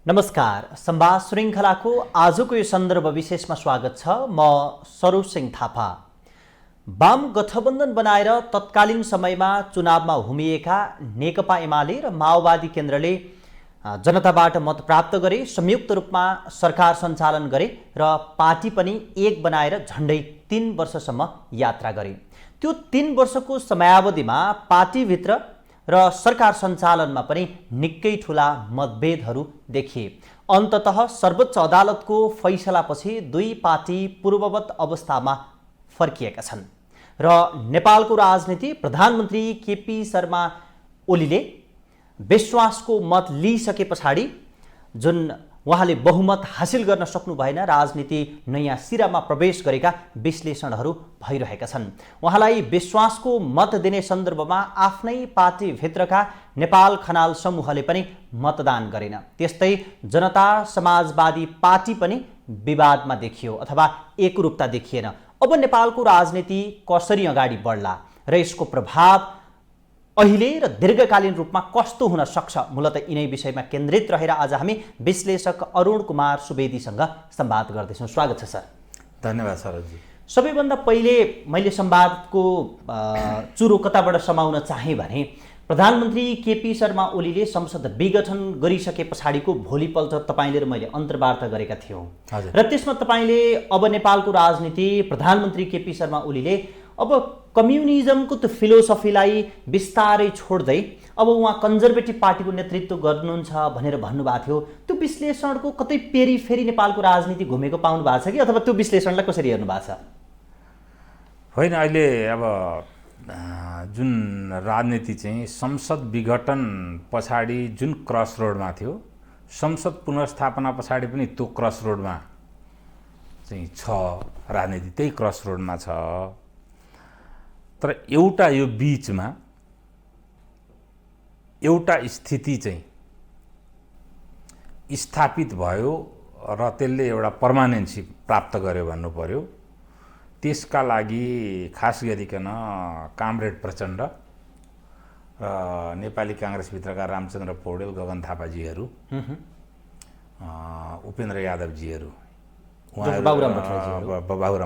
नमस्कार, संवाद श्रृङ्खलाको आजको यो सन्दर्भ विशेषमा स्वागत छ। म सरोज सिंह थापा। वाम गठबन्धन बनाएर तत्कालीन समयमा चुनावमा हुमिएका नेकपा एमाले र माओवादी केन्द्रले जनताबाट मत प्राप्त गरे, संयुक्त रूपमा सरकार सञ्चालन गरे र पार्टी पनि एक बनाएर झन्डै 3 वर्षसम्म यात्रा गरे। त्यो 3 वर्षको समयावधिमा पार्टीभित्र र सरकार सञ्चालनमा पनि निकै ठुला मतभेदहरू देखिए। अन्ततः सर्वोच्च अदालतको फैसलापछि दुई पार्टी पूर्ववत अवस्थामा फर्किएका छन् र नेपालको राजनीति प्रधानमन्त्री केपी शर्मा ओलीले विश्वासको मत लिइसके पछाडि जुन उहाँले बहुमत हासिल गर्न सक्नु भएन, राजनीति नयाँ सिरामा प्रवेश गरेका विश्लेषणहरू भइरहेका छन्। उहाँलाई विश्वासको मत दिने सन्दर्भमा आफ्नै पार्टीभित्रका नेपाल खनाल समूहले पनि मतदान गरेन। त्यस्तै जनता समाजवादी पार्टी पनि विवादमा देखियो अथवा एकरूपता देखिएन। अब नेपालको राजनीति कसरी अगाडि बढ्ला र यसको प्रभाव अहिले र दीर्घकालीन रूपमा कस्तो हुन सक्छ, मूलतः यिनै विषयमा केन्द्रित रहेर आज हामी विश्लेषक अरुण कुमार सुवेदीसँग संवाद गर्दैछौँ। स्वागत छ सर। धन्यवाद सरोजी। सबैभन्दा पहिले मैले संवादको चुरो कताबाट समाउन चाहेँ भने प्रधानमन्त्री केपी शर्मा ओलीले संसद विघटन गरिसके पछाडिको भोलिपल्ट तपाईँले र मैले अन्तर्वार्ता गरेका थियौँ र त्यसमा तपाईँले अब नेपालको राजनीति प्रधानमन्त्री केपी शर्मा ओलीले अब कम्युनिजमको त्यो फिलोसफीलाई बिस्तारै छोड्दै अब उहाँ कन्जर्भेटिभ पार्टीको नेतृत्व गर्नुहुन्छ भनेर भन्नुभएको थियो। त्यो विश्लेषणको कतै पेरिफेरी नेपालको राजनीति घुमेको पाउनु भएको छ कि अथवा त्यो विश्लेषणलाई कसरी हेर्नु भएको छ? होइन, अहिले अब जुन राजनीति चाहिँ संसद विघटन पछाडि जुन क्रस रोडमा थियो, संसद पुनर्स्थापना पछाडि पनि त्यो क्रस रोडमा चाहिँ छ, राजनीति त्यही क्रस रोडमा छ। तर एउटा यो बीचमा एउटा स्थिति चाहिँ स्थापित भयो र त्यसले एउटा पर्मानेन्सी प्राप्त गर्यो भन्नु पर्यो। त्यसका लागि खास गरिकन कामरेड प्रचण्ड र नेपाली काङ्ग्रेसभित्रका रामचन्द्र पौडेल, गगन थापाजीहरू, उपेन्द्र यादवजीहरू, बाबुराम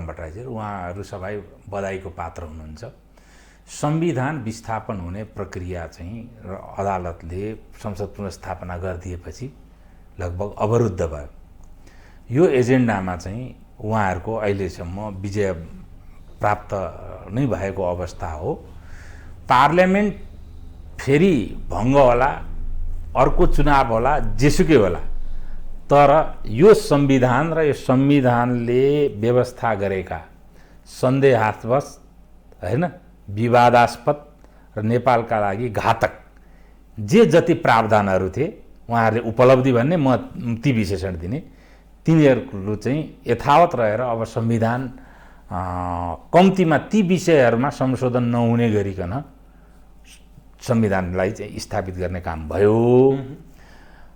भट्टराईजीहरू, उहाँहरू सबै बधाईको पात्र हुनुहुन्छ। संविधान विस्थापन हुने प्रक्रिया चाहिँ र अदालतले संसद पुनर्स्थापना गरिदिएपछि लगभग अवरुद्ध भयो। यो एजेन्डामा चाहिँ उहाँहरूको अहिलेसम्म विजय प्राप्त नै भएको अवस्था हो। पार्लियामेन्ट फेरि भङ्ग होला, अर्को चुनाव होला, जेसुकै होला, तर यो संविधान र यो संविधानले व्यवस्था गरेका सन्देहास्पद, होइन, विवादास्पद र नेपालका लागि घातक जे जति प्रावधानहरू थिए, उहाँहरूले उपलब्धि भन्ने, म ती विशेषण दिने, तिनीहरू चाहिँ यथावत रहेर अब संविधान कम्तीमा ती विषयहरूमा संशोधन नहुने गरिकन संविधानलाई चाहिँ स्थापित गर्ने काम भयो।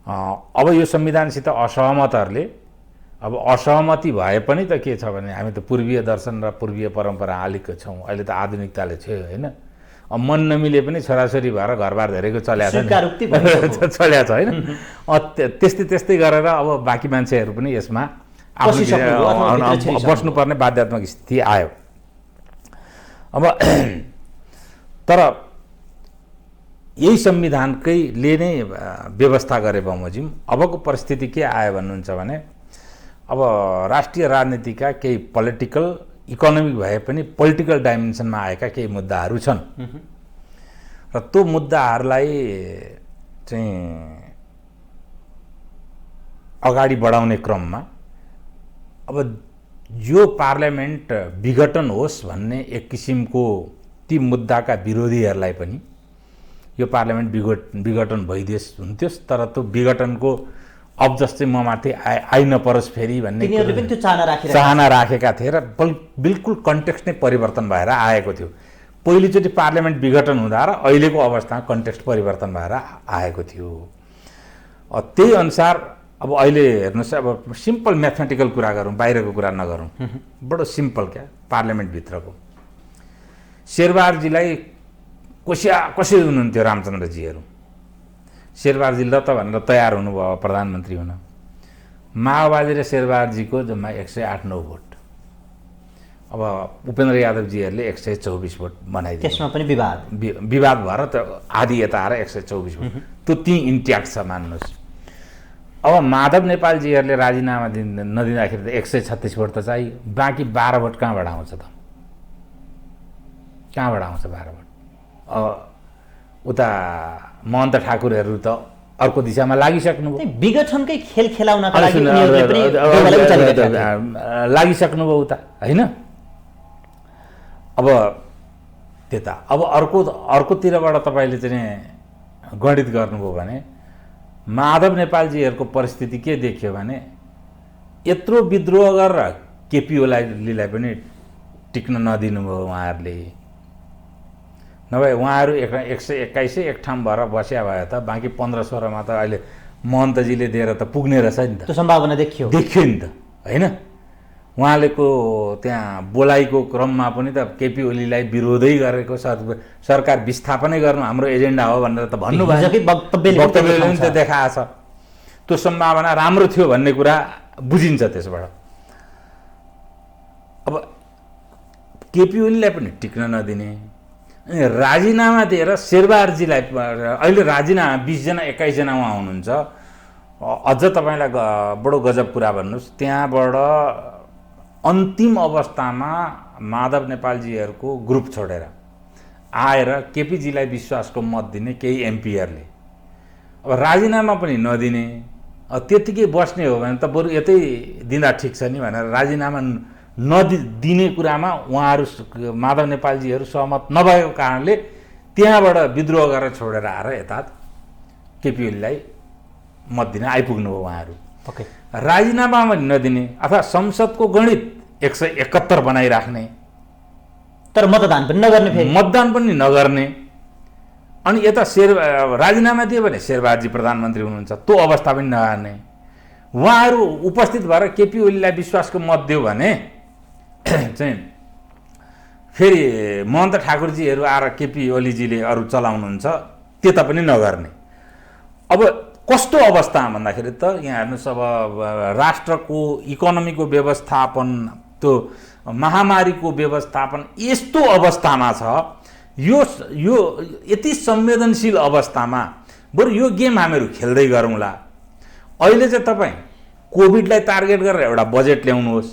अब यो संविधानसित असहमतहरूले, अब असहमति भए पनि त के छ भने हामी त पूर्वीय दर्शन र पूर्वीय परम्परा हालेको छौँ। अहिले त आधुनिकताले छ्यो, होइन। अब मन नमिले पनि छोराछोरी भएर घरबार धेरैको चल्या छ, होइन। त्यस्तै गरेर अब बाँकी मान्छेहरू पनि यसमा बस्नुपर्ने बाध्यात्मक स्थिति आयो। अब तर यही संविधानकैले नै व्यवस्था गरे बमोजिम अबको परिस्थिति के आयो भन्नुहुन्छ भने अब राष्ट्रिय राजनीतिका केही पोलिटिकल, इकोनोमिक भए पनि पोलिटिकल डाइमेन्सनमा आएका केही मुद्दाहरू छन् र त्यो मुद्दाहरूलाई चाहिँ अगाडि बढाउने क्रममा अब यो पार्लियामेन्ट विघटन होस् भन्ने एक किसिमको ती मुद्दाका विरोधीहरूलाई पनि यो पार्लियामेन्ट विघटन भइदियोस् हुन्थ्योस्, तर त्यो विघटनको अब जस्तै म माथि आइ नपरोस् फेरि भन्ने चाहना राखेका थिए र बिल्कुल कन्टेक्स्ट नै परिवर्तन भएर आएको थियो। पहिलोचोटि पार्लियामेन्ट विघटन हुँदा र अहिलेको अवस्थामा कन्टेक्स्ट परिवर्तन भएर आएको थियो। त्यही अनुसार अब अहिले हेर्नुहोस्, अब सिम्पल म्याथमेटिकल कुरा गरौँ, बाहिरको कुरा नगरौँ, बडो सिम्पल क्या। पार्लियामेन्टभित्रको शेरबहादुरजीलाई कसरी हुनुहुन्थ्यो रामचन्द्रजीहरू, शेरबहादुरजी ल त भनेर तयार हुनुभयो प्रधानमन्त्री हुन। माओवादी र शेरबहादुरजीको जम्मा 108-9 भोट। अब उपेन्द्र यादवजीहरूले 124 भोट बनाइदिए। त्यसमा पनि विवाद भएर त आधी यता आएर 124 भोट त्यो त्यहीँ इन्ट्याक्ट छ मान्नुहोस्। अब माधव नेपालजीहरूले राजीनामा नदिँदाखेरि त 136 भोट त चाहियो, बाँकी 12 भोट कहाँबाट आउँछ त? कहाँबाट आउँछ 12 भोट? उता महन्त ठाकुरहरू त अर्को दिशामा लागिसक्नुभयो, विघटनकै खेल खेलाउनका लागि उनीहरूले पनि देउवालाई उचालेका थिए। लागिसक्नुभयो उता, होइन? अब त्यता अब अर्कोतिरबाट तपाईँले चाहिँ गणित गर्नुभयो भने माधव नेपालजीहरूको परिस्थिति के देखियो भने यत्रो विद्रोह गरेर केपी ओलीलाई पनि टिक्न नदिनुभयो उहाँहरूले। नभए उहाँहरू 121 एक ठाउँ भएर बस्या भए त बाँकी 15-16मा त अहिले महन्तजीले दिएर त पुग्ने रहेछ नि त। त्यो सम्भावना देखियो नि त, होइन? उहाँलेको त्यहाँ बोलाइको क्रममा पनि त केपी ओलीलाई विरोधै गरेको सरकार विस्थापनै गर्नु हाम्रो एजेन्डा हो भनेर त भन्नुभयो, वक्तव्यले पनि त देखाएको छ। त्यो सम्भावना राम्रो थियो भन्ने कुरा बुझिन्छ त्यसबाट। अब केपी ओलीलाई पनि टिक्न नदिने, राजीनामा दिएर शेरबहादुरजीलाई अहिले राजीनामा 20 जना 21 जना उहाँ हुनुहुन्छ। अझ तपाईँलाई बडो गजब कुरा भन्नुहोस्, त्यहाँबाट अन्तिम अवस्थामा माधव नेपालजीहरूको ग्रुप छोडेर आएर केपीजीलाई विश्वासको मत दिने केही एमपीहरूले अब राजीनामा पनि नदिने, त्यतिकै बस्ने हो भने त बरु यतै दिँदा ठिक छ नि भनेर राजीनामा नदिने कुरामा उहाँहरू माधव नेपालजीहरू सहमत नभएको कारणले त्यहाँबाट विद्रोह गरेर छोडेर आएर यता केपी ओलीलाई मत दिन आइपुग्नु हो उहाँहरू। राजीनामा पनि नदिने अथवा संसदको गणित 171 बनाइराख्ने तर मतदान पनि नगर्ने, फेरि मतदान पनि नगर्ने। अनि यता राजीनामा दियो भने शेरबहादुरजी प्रधानमन्त्री हुनुहुन्छ, त्यो अवस्था पनि नहार्ने। उहाँहरू उपस्थित भएर केपी ओलीलाई विश्वासको मत दियो भने चाहिँ फेरि महन्त ठाकुरजीहरू आएर केपी ओलीजीले अरू चलाउनुहुन्छ, त्यता पनि नगर्ने। अब कस्तो अवस्था भन्दाखेरि त यहाँ हेर्नुहोस्, अब राष्ट्रको इकोनोमीको व्यवस्थापन, त्यो महामारीको व्यवस्थापन यस्तो अवस्थामा छ, यो यति संवेदनशील अवस्थामा बरु यो गेम हामीहरू खेल्दै गरौँला। अहिले चाहिँ तपाईँ कोभिडलाई टार्गेट गरेर एउटा बजेट ल्याउनुहोस्,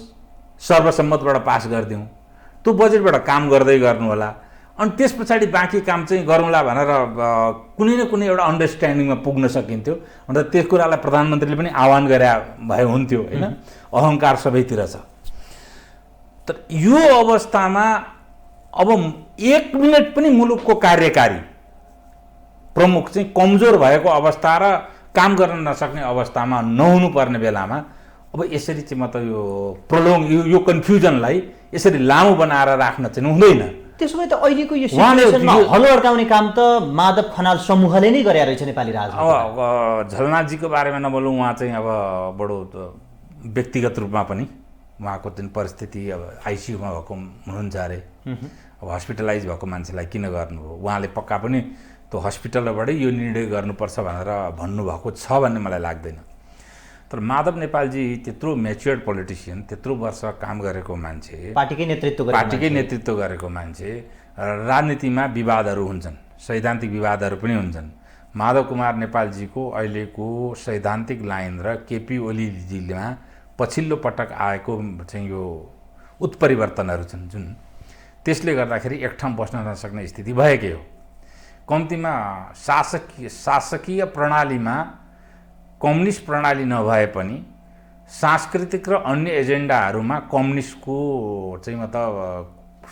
सर्वसम्मतबाट पास गरिदिउँ, त्यो बजेटबाट काम गर्दै गर्नु होला। अनि त्यस पछाडि बाँकी काम चाहिँ गरौँला भनेर कुनै न कुनै एउटा अन्डरस्ट्यान्डिङमा पुग्न सकिन्थ्यो। अन्त त्यस कुरालाई प्रधानमन्त्रीले पनि आह्वान गरे भए हुन्थ्यो, होइन? अहङ्कार सबैतिर छ। तर यो अवस्थामा अब 1 मिनट पनि मुलुकको कार्यकारी प्रमुख चाहिँ कमजोर भएको अवस्था र काम गर्न नसक्ने अवस्थामा नहुनुपर्ने बेलामा अब यसरी चाहिँ म त यो यो कन्फ्युजनलाई यसरी लामो बनाएर राख्न चाहिँ हुँदैन। त्यसो भए त अहिलेको यो सिचुएसनमा हलो अड्काउने काम त माधव खनाल समूहले नै गरे रहेछ नेपाली राजनीतिमा। अब झलनाथजीको बारेमा नबोलौँ, उहाँ चाहिँ अब बडो व्यक्तिगत रूपमा पनि उहाँको जुन परिस्थिति अब आइसियुमा भएको हुनुहुन्छ अरे, अब हस्पिटलाइज भएको मान्छेलाई किन गर्नुभयो? उहाँले पक्का पनि त्यो हस्पिटलबाटै यो निर्णय गर्नुपर्छ भनेर भन्नुभएको छ भन्ने मलाई लाग्दैन। तर माधव नेपालजी त्यत्रो म्याच्योर्ड पोलिटिसियन, त्यत्रो वर्ष काम गरेको मान्छे, पार्टीकै नेतृत्व गरेको मान्छे, राजनीतिमा विवादहरू हुन्छन्, सैद्धान्तिक विवादहरू पनि हुन्छन्। माधव कुमार नेपालजीको अहिलेको सैद्धान्तिक लाइन र केपी ओलीजीमा पछिल्लो पटक आएको चाहिँ यो उत्परिवर्तनहरू छन् जुन, त्यसले गर्दाखेरि एक ठाउँ बस्न नसक्ने स्थिति भएकै हो। कम्तीमा शासकीय प्रणालीमा कम्युनिस्ट प्रणाली नभए पनि सांस्कृतिक र अन्य एजेन्डाहरूमा कम्युनिस्टको चाहिँ मतलब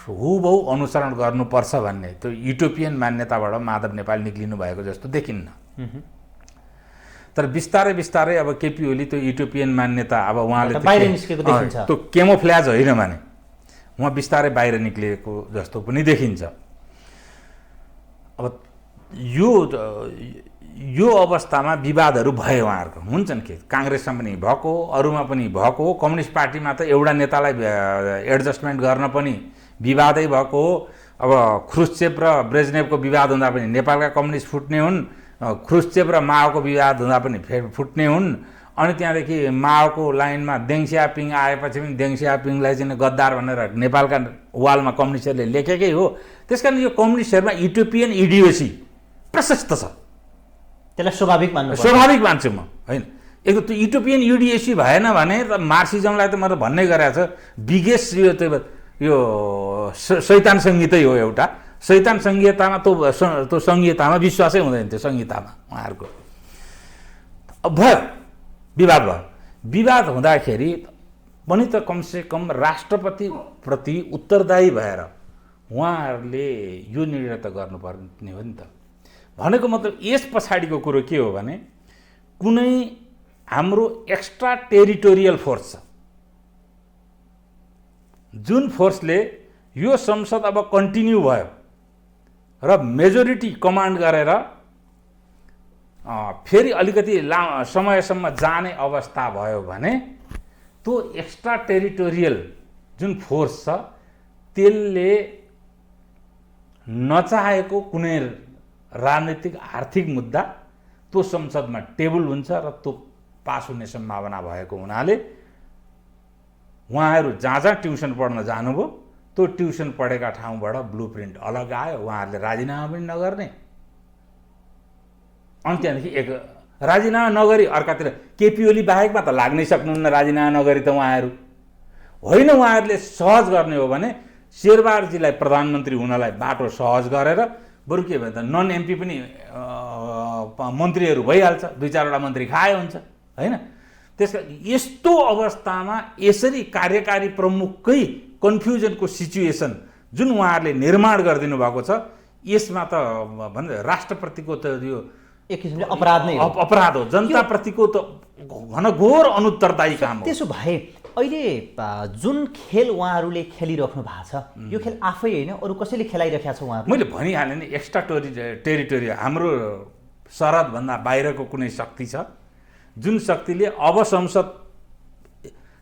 हुबहु अनुसरण गर्नुपर्छ भन्ने त्यो युटोपियन मान्यताबाट माधव नेपाल निक्लिनु भएको जस्तो देखिन्न। तर बिस्तारै बिस्तारै अब केपी ओली त्यो युटोपियन मान्यता अब उहाँले त्यो केमोफ्ल्याज होइन भने उहाँ बिस्तारै बाहिर निक्लिएको जस्तो पनि देखिन्छ। अब यो अवस्थामा विवादहरू भए उहाँहरूको हुन्छन् के, काङ्ग्रेसमा पनि भएको, अरूमा पनि भएको, कम्युनिस्ट पार्टीमा त एउटा नेतालाई एडजस्टमेन्ट गर्न पनि विवादै भएको। अब ख्रुश्चेभ र ब्रेजनेभको विवाद हुँदा पनि नेपालका कम्युनिस्ट फुट्ने हुन्, ख्रुश्चेभ र माओको विवाद हुँदा पनि फुट्ने हुन्। अनि त्यहाँदेखि माओको लाइनमा देङ सियापिङ आएपछि पनि देङ सियापिङलाई चाहिँ गद्दार भनेर नेपालका वालमा कम्युनिस्टहरूले लेखेकै हो। त्यसकारण यो कम्युनिस्टहरूमा युटोपियन इडियोसी प्रशस्त छ। त्यसलाई स्वाभाविक मान्छु म, होइन। एक त त्यो युटोपियन इडियोसी भएन भने त मार्क्सिजमलाई त मैले भन्नै गरेको छ बिगेस्ट यो शैतान संहितै हो एउटा। शैतान संहितामा त्यो संहितामा विश्वासै हुँदैन थियो संहितामा उहाँहरूको। अब भयो विवाद भयो। विवाद हुँदाखेरि पनि त कमसेकम राष्ट्रपतिप्रति उत्तरदायी भएर उहाँहरूले यो निर्णय त गर्नुपर्ने हो नि त। भनेको मतलब यस पछाडिको कुरो के हो भने कुनै हाम्रो एक्स्ट्रा टेरिटोरियल फोर्स छ जुन फोर्सले यो संसद अब कन्टिन्यू भयो र मेजोरिटी कमान्ड गरेर फेरि अलिकति समयसम्म जाने अवस्था भयो भने त्यो एक्स्ट्रा टेरिटोरियल जुन फोर्स छ त्यसले नचाहेको कुनै राजनीतिक आर्थिक मुद्दा त्यो संसदमा टेबल हुन्छ र त्यो पास हुने सम्भावना भएको हुनाले उहाँहरू जहाँ ट्युसन पढ्न जानुभयो त्यो ट्युसन पढेका ठाउँबाट ब्लुप्रिन्ट अलग आयो। उहाँहरूले राजीनामा पनि नगर्ने। अनि त्यहाँदेखि एक राजीनामा नगरी अर्कातिर केपी ओली बाहेकमा त लाग्नै सक्नुहुन्न राजीनामा नगरी त उहाँहरू होइन। उहाँहरूले सहज गर्ने हो भने शेरबहादुरजीलाई प्रधानमन्त्री हुनलाई बाटो सहज गरेर बरु के भन्छ नन एमपी पनि मन्त्रीहरू भइहाल्छ, 2-4वटा मन्त्री खाए हुन्छ, होइन। त्यसकारण यस्तो अवस्थामा यसरी कार्यकारी प्रमुखकै कन्फ्युजनको सिचुएसन जुन उहाँहरूले निर्माण गरिदिनु भएको छ यसमा त भन्छ राष्ट्रप्रतिको त यो एक किसिमले अपराध नै हो। अपराध हो। जनताप्रतिको त घनघोर अनुत्तरदायी काम हो। त्यसो भए अहिले जुन खेल उहाँहरूले खेलिराख्नु भएको छ यो खेल आफै होइन अरू कसैले खेलाइरहेको छ उहाँहरू? मैले भनिहालेँ नि एक्स्ट्रा टेरिटोरी हाम्रो सरहदभन्दा बाहिरको कुनै शक्ति छ जुन शक्तिले अब संसद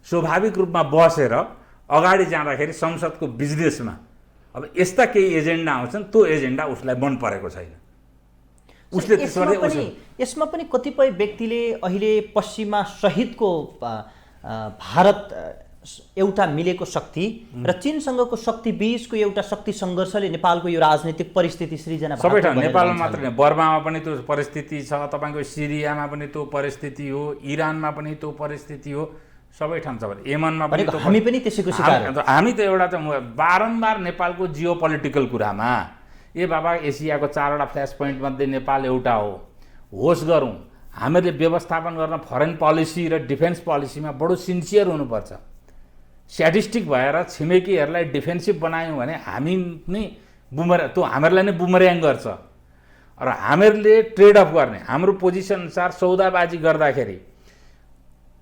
स्वाभाविक रूपमा बसेर अगाडि जाँदाखेरि संसदको बिजनेसमा अब यस्ता केही एजेन्डा आउँछन् त्यो एजेन्डा उसलाई मन परेको छैन। उसले यसमा पनि कतिपय व्यक्तिले अहिले पश्चिमा सहितको भारत एउटा मिलेको शक्ति र चीनसँगको शक्ति बीचको एउटा शक्ति सङ्घर्षले नेपालको यो राजनीतिक परिस्थिति सृजना सबै ठाउँ नेपालमा मात्र होइन बर्मामा पनि त्यो परिस्थिति छ, तपाईँको सिरियामा पनि त्यो परिस्थिति हो, इरानमा पनि त्यो परिस्थिति हो, सबै ठाउँ छ। यमनमा पनि हामी पनि त्यसैको शिकार। हामी त एउटा चाहिँ बारम्बार नेपालको जियो पोलिटिकल कुरामा ए बाबा एसियाको 4वटा फ्ल्यास पोइन्ट मध्ये नेपाल एउटा हो, होस् गरौँ। हामीहरूले व्यवस्थापन गर्न फरेन पोलिसी र डिफेन्स पोलिसीमा बडो सिन्सियर हुनुपर्छ। स्ट्याटिस्टिक भएर छिमेकीहरूलाई डिफेन्सिभ बनायौँ भने हामी नै त्यो हामीहरूलाई नै बुमर्याङ गर्छ र हामीहरूले ट्रेड अफ गर्ने हाम्रो पोजिसन अनुसार सौदाबाजी गर्दाखेरि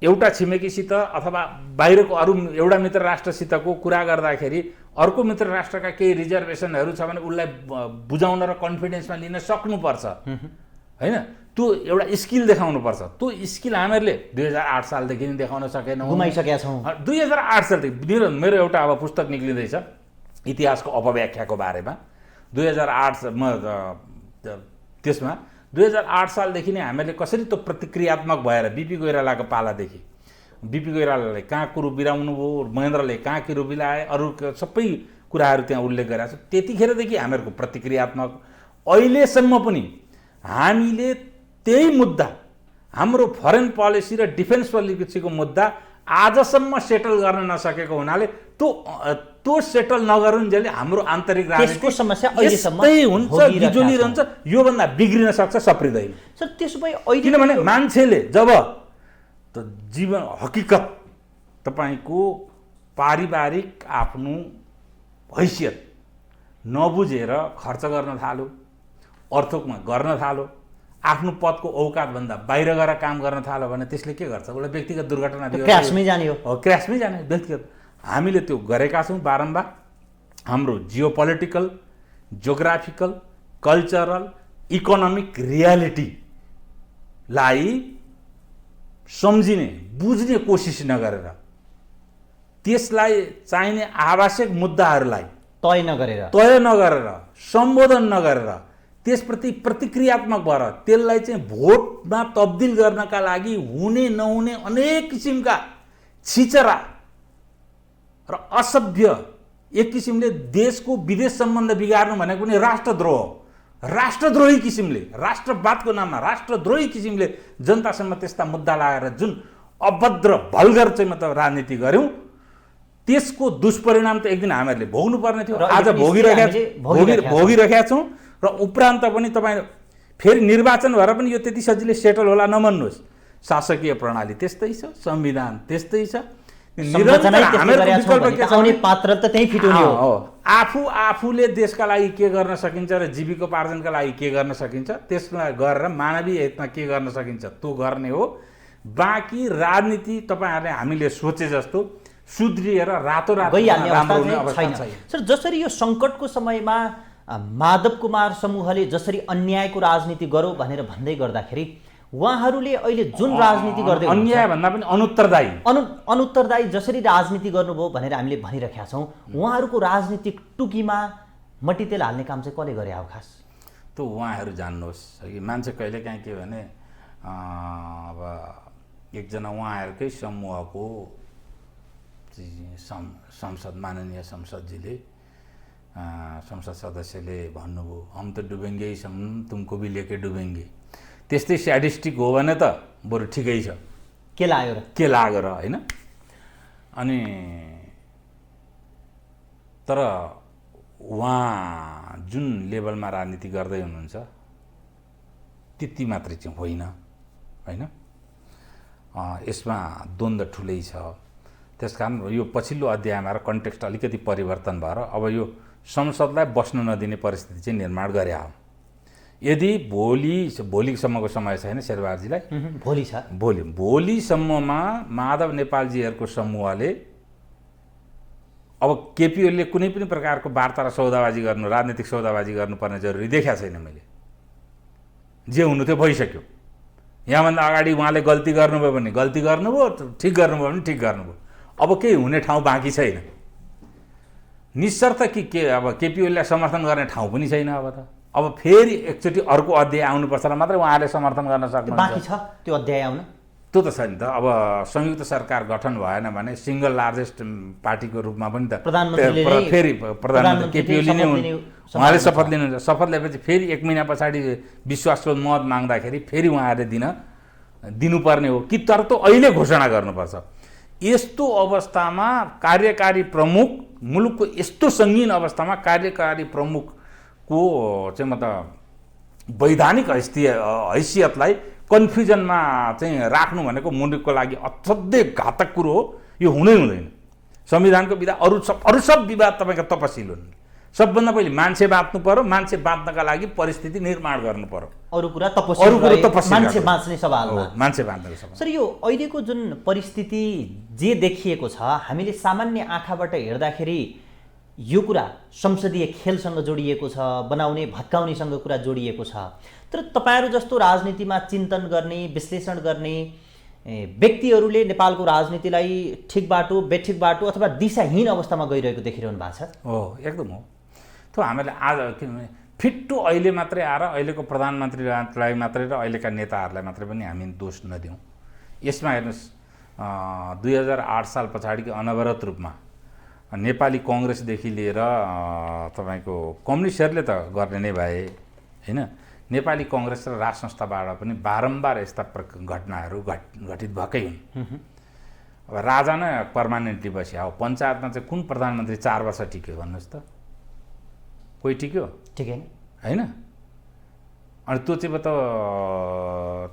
एउटा छिमेकीसित अथवा बाहिरको अरू एउटा मित्र राष्ट्रसितको कुरा गर्दाखेरि अर्को मित्र राष्ट्रका केही रिजर्भेसनहरू छ भने उसलाई बुझाउन र कन्फिडेन्समा लिन सक्नुपर्छ, होइन। त्यो एउटा स्किल देखाउनुपर्छ। त्यो स्किल हामीहरूले 2008 सालदेखि नै देखाउन सकेनौँ, गुमाइसकेका छौँ। 2008 सालदेखि मेरो एउटा अब पुस्तक निक्लिँदैछ इतिहासको अपव्याख्याको बारेमा। 2008 त्यसमा 2008 सालदेखि नै हामीले कसरी त्यो प्रतिक्रियात्मक भएर बिपी कोइरालाको पालादेखि बिपी कोइरालाले कहाँ कुरो बिराउनु भयो, महेन्द्रले कहाँ कुरो बिलाए, अरू सबै कुराहरू त्यहाँ उल्लेख गरेका छ। त्यतिखेरदेखि हामीहरूको प्रतिक्रियात्मक अहिलेसम्म पनि हामीले त्यही मुद्दा हाम्रो फरेन पोलिसी र डिफेन्स पोलिसीको मुद्दा आजसम्म सेटल गर्न नसकेको हुनाले त्यो सेटल नगरुन्जेलले हाम्रो आन्तरिक राजनीतिको समस्या अहिलेसम्म हुन्छ, बिजुलिरहन्छ, योभन्दा बिग्रिन सक्छ, सप्रिँदैन। सर त्यसो भए अहिले किनभने मान्छेले जब त जीवन हकीकत तपाईँको पारिवारिक आफ्नो हैसियत नबुझेर खर्च गर्न थाल्यो, अर्थकमा गर्न थाल्यो, आफ्नो पदको औकातभन्दा बाहिर गएर काम गर्न थाल्यो भने त्यसले के गर्छ? उसलाई व्यक्तिगत दुर्घटना क्रासमै जाने हो, क्रासमै जाने व्यक्तिगत। हामीले त्यो गरेका छौँ बारम्बार। हाम्रो geopolitical, geographical, cultural, economic रियालिटीलाई सम्झिने बुझ्ने कोसिस नगरेर त्यसलाई चाहिने आवश्यक मुद्दाहरूलाई तय नगरेर सम्बोधन नगरेर त्यसप्रति प्रतिक्रियात्मक भएर त्यसलाई चाहिँ भोटमा तब्दिल गर्नका लागि हुने नहुने अनेक किसिमका छिचरा र असभ्य एक किसिमले देशको विदेश सम्बन्ध बिगार्नु भनेको पनि राष्ट्रद्रोह हो। राष्ट्रद्रोही किसिमले, राष्ट्रवादको नाममा राष्ट्रद्रोही किसिमले जनतासम्म त्यस्ता मुद्दा लगाएर जुन अभद्र भल्गर चाहिँ मतलब राजनीति गऱ्यौँ, त्यसको दुष्परिणाम त एक दिन हामीहरूले भोग्नुपर्ने थियो। आज भोगिरहेका छौँ र उपरान्त पनि तपाईँ फेरि निर्वाचन भएर पनि यो त्यति सजिलै सेटल होला नमन्नुहोस्। शासकीय प्रणाली त्यस्तै छ, संविधान त्यस्तै छ, आफूले देशका लागि के गर्न सकिन्छ र जीविकोपार्जनका लागि के गर्न सकिन्छ त्यसलाई गरेर मानवीय हितमा के गर्न सकिन्छ त्यो गर्ने हो। बाँकी राजनीति तपाईँहरूले हामीले सोचे जस्तो सुध्रिएर रातोरात राम्रो हुने अवस्था छैन। सर, जसरी यो सङ्कटको समयमा माधव कुमार समूहले जसरी अन्यायको राजनीति गरौँ भनेर भन्दै गर्दाखेरि उहाँहरूले अहिले जुन राजनीति गर्दै अन्याय भन्दा पनि अनुत्तरदायी जसरी राजनीति गर्नुभयो भनेर हामीले भनिरहेका छौँ, उहाँहरूको राजनीतिक टुकीमा मट्टितेल हाल्ने काम चाहिँ कसले गरे हो खास? त उहाँहरू जान्नुहोस् कि मान्छे कहिले काहीँ के भने अब एकजना उहाँहरूकै समूहको संसद माननीय संसदजीले संसद सदस्यले भन्नुभयो हम त डुबेंगे ही तुमको भी लेके डुबेंगे। त्यस्तै स्याडिस्टिक हो भने त बरु ठिकै छ, के लाग्यो र होइन। अनि तर उहाँ जुन लेभलमा राजनीति गर्दै हुनुहुन्छ त्यति मात्रै चाहिँ होइन होइन, यसमा द्वन्द्व ठुलै छ। त्यसकारण यो पछिल्लो अध्यायमा र कन्टेक्स्ट अलिकति परिवर्तन भएर अब यो संसदलाई बस्न नदिने परिस्थिति चाहिँ निर्माण गरे हो। यदि भोलिसम्मको समय छैन शेरबहादुरजीलाई, भोलिसम्ममा माधव नेपालजीहरूको समूहले अब केपी ओलीले कुनै पनि प्रकारको वार्ता र सौदाबाजी गर्नु, राजनीतिक सौदाबाजी गर्नुपर्ने जरुरी देखाएको छैन मैले। जे हुनु थियो भइसक्यो। यहाँभन्दा अगाडि उहाँले गल्ती गर्नुभयो भने गल्ती गर्नुभयो, ठिक गर्नुभयो भने ठिक गर्नुभयो। अब केही हुने ठाउँ बाँकी छैन। निशर्त के अब केपी ओलीलाई समर्थन गर्ने ठाउँ पनि छैन। अब फेरि एकचोटि अर्को अध्याय आउनुपर्छ र मात्रै उहाँले समर्थन गर्न सक्नुहुन्छ। बाँकी छ त्यो अध्याय आउन, त्यो त छ नि त। अब संयुक्त सरकार गठन भएन भने सिङ्गल लार्जेस्ट पार्टीको रूपमा पनि त फेरि प्रधानमन्त्री केपी ओली नै हुन्। उहाँले शपथ लिनुहुन्छ। शपथ लिएपछि फेरि 1 महिना पछाडि विश्वासको मत माग्दाखेरि फेरि उहाँहरूले दिनुपर्ने हो कि तर त अहिले घोषणा गर्नुपर्छ। यस्तो अवस्थामा कार्यकारी प्रमुख, मुलुकको यस्तो सङ्गीन अवस्थामा कार्यकारी प्रमुखको चाहिँ मतलब वैधानिक हैसियतलाई कन्फ्युजनमा चाहिँ राख्नु भनेको मुलुकको लागि असाध्यै घातक कुरो हो। यो हुनै हुँदैन। संविधानको विधा अरू सब विवाद तपाईँको तपसिल हुन्। सबभन्दा पहिले मान्छे बाँच्नु पर्यो, मान्छे बाँच्नका लागि परिस्थिति निर्माण गर्नु पर्यो। अरू कुरा तपसिल, मान्छे बाँच्ने सवालमा मान्छे बाँच्ने सवाल। सर, यो अहिलेको जुन परिस्थिति जे देखिएको छ, हामीले सामान्य आँखाबाट हेर्दाखेरि यो कुरा संसदीय खेलसँग जोडिएको छ, बनाउने भत्काउनेसँग कुरा जोडिएको छ। तर तपाईँहरू जस्तो राजनीतिमा चिन्तन गर्ने, विश्लेषण गर्ने व्यक्तिहरूले नेपालको राजनीतिलाई ठिक बाटो, बेठिक बाटो अथवा दिशाहीन अवस्थामा गइरहेको देखिरहनु भएको छ। हो, एकदम हो। त्यो हामीले आज किनभने फिट्टो अहिले मात्रै आएर अहिलेको प्रधानमन्त्रीलाई मात्रै र अहिलेका नेताहरूलाई मात्रै पनि हामी दोष नदिउँ। यसमा हेर्नुहोस्, 2008 साल पछाडिको अनवरत रूपमा नेपाली कङ्ग्रेसदेखि लिएर तपाईँको कम्युनिस्टहरूले त गर्ने नै भए होइन। नेपाली कङ्ग्रेस र राज संस्थाबाट पनि बारम्बार यस्ता घटनाहरू घटित भएकै हुन्। अब राजा नै पर्मानेन्टली बस्या हो। पञ्चायतमा चाहिँ कुन प्रधानमन्त्री 4 वर्ष टिक्यो भन्नुहोस् त? कोही टिक्यो? टिकेन होइन। अनि त्यो चाहिँ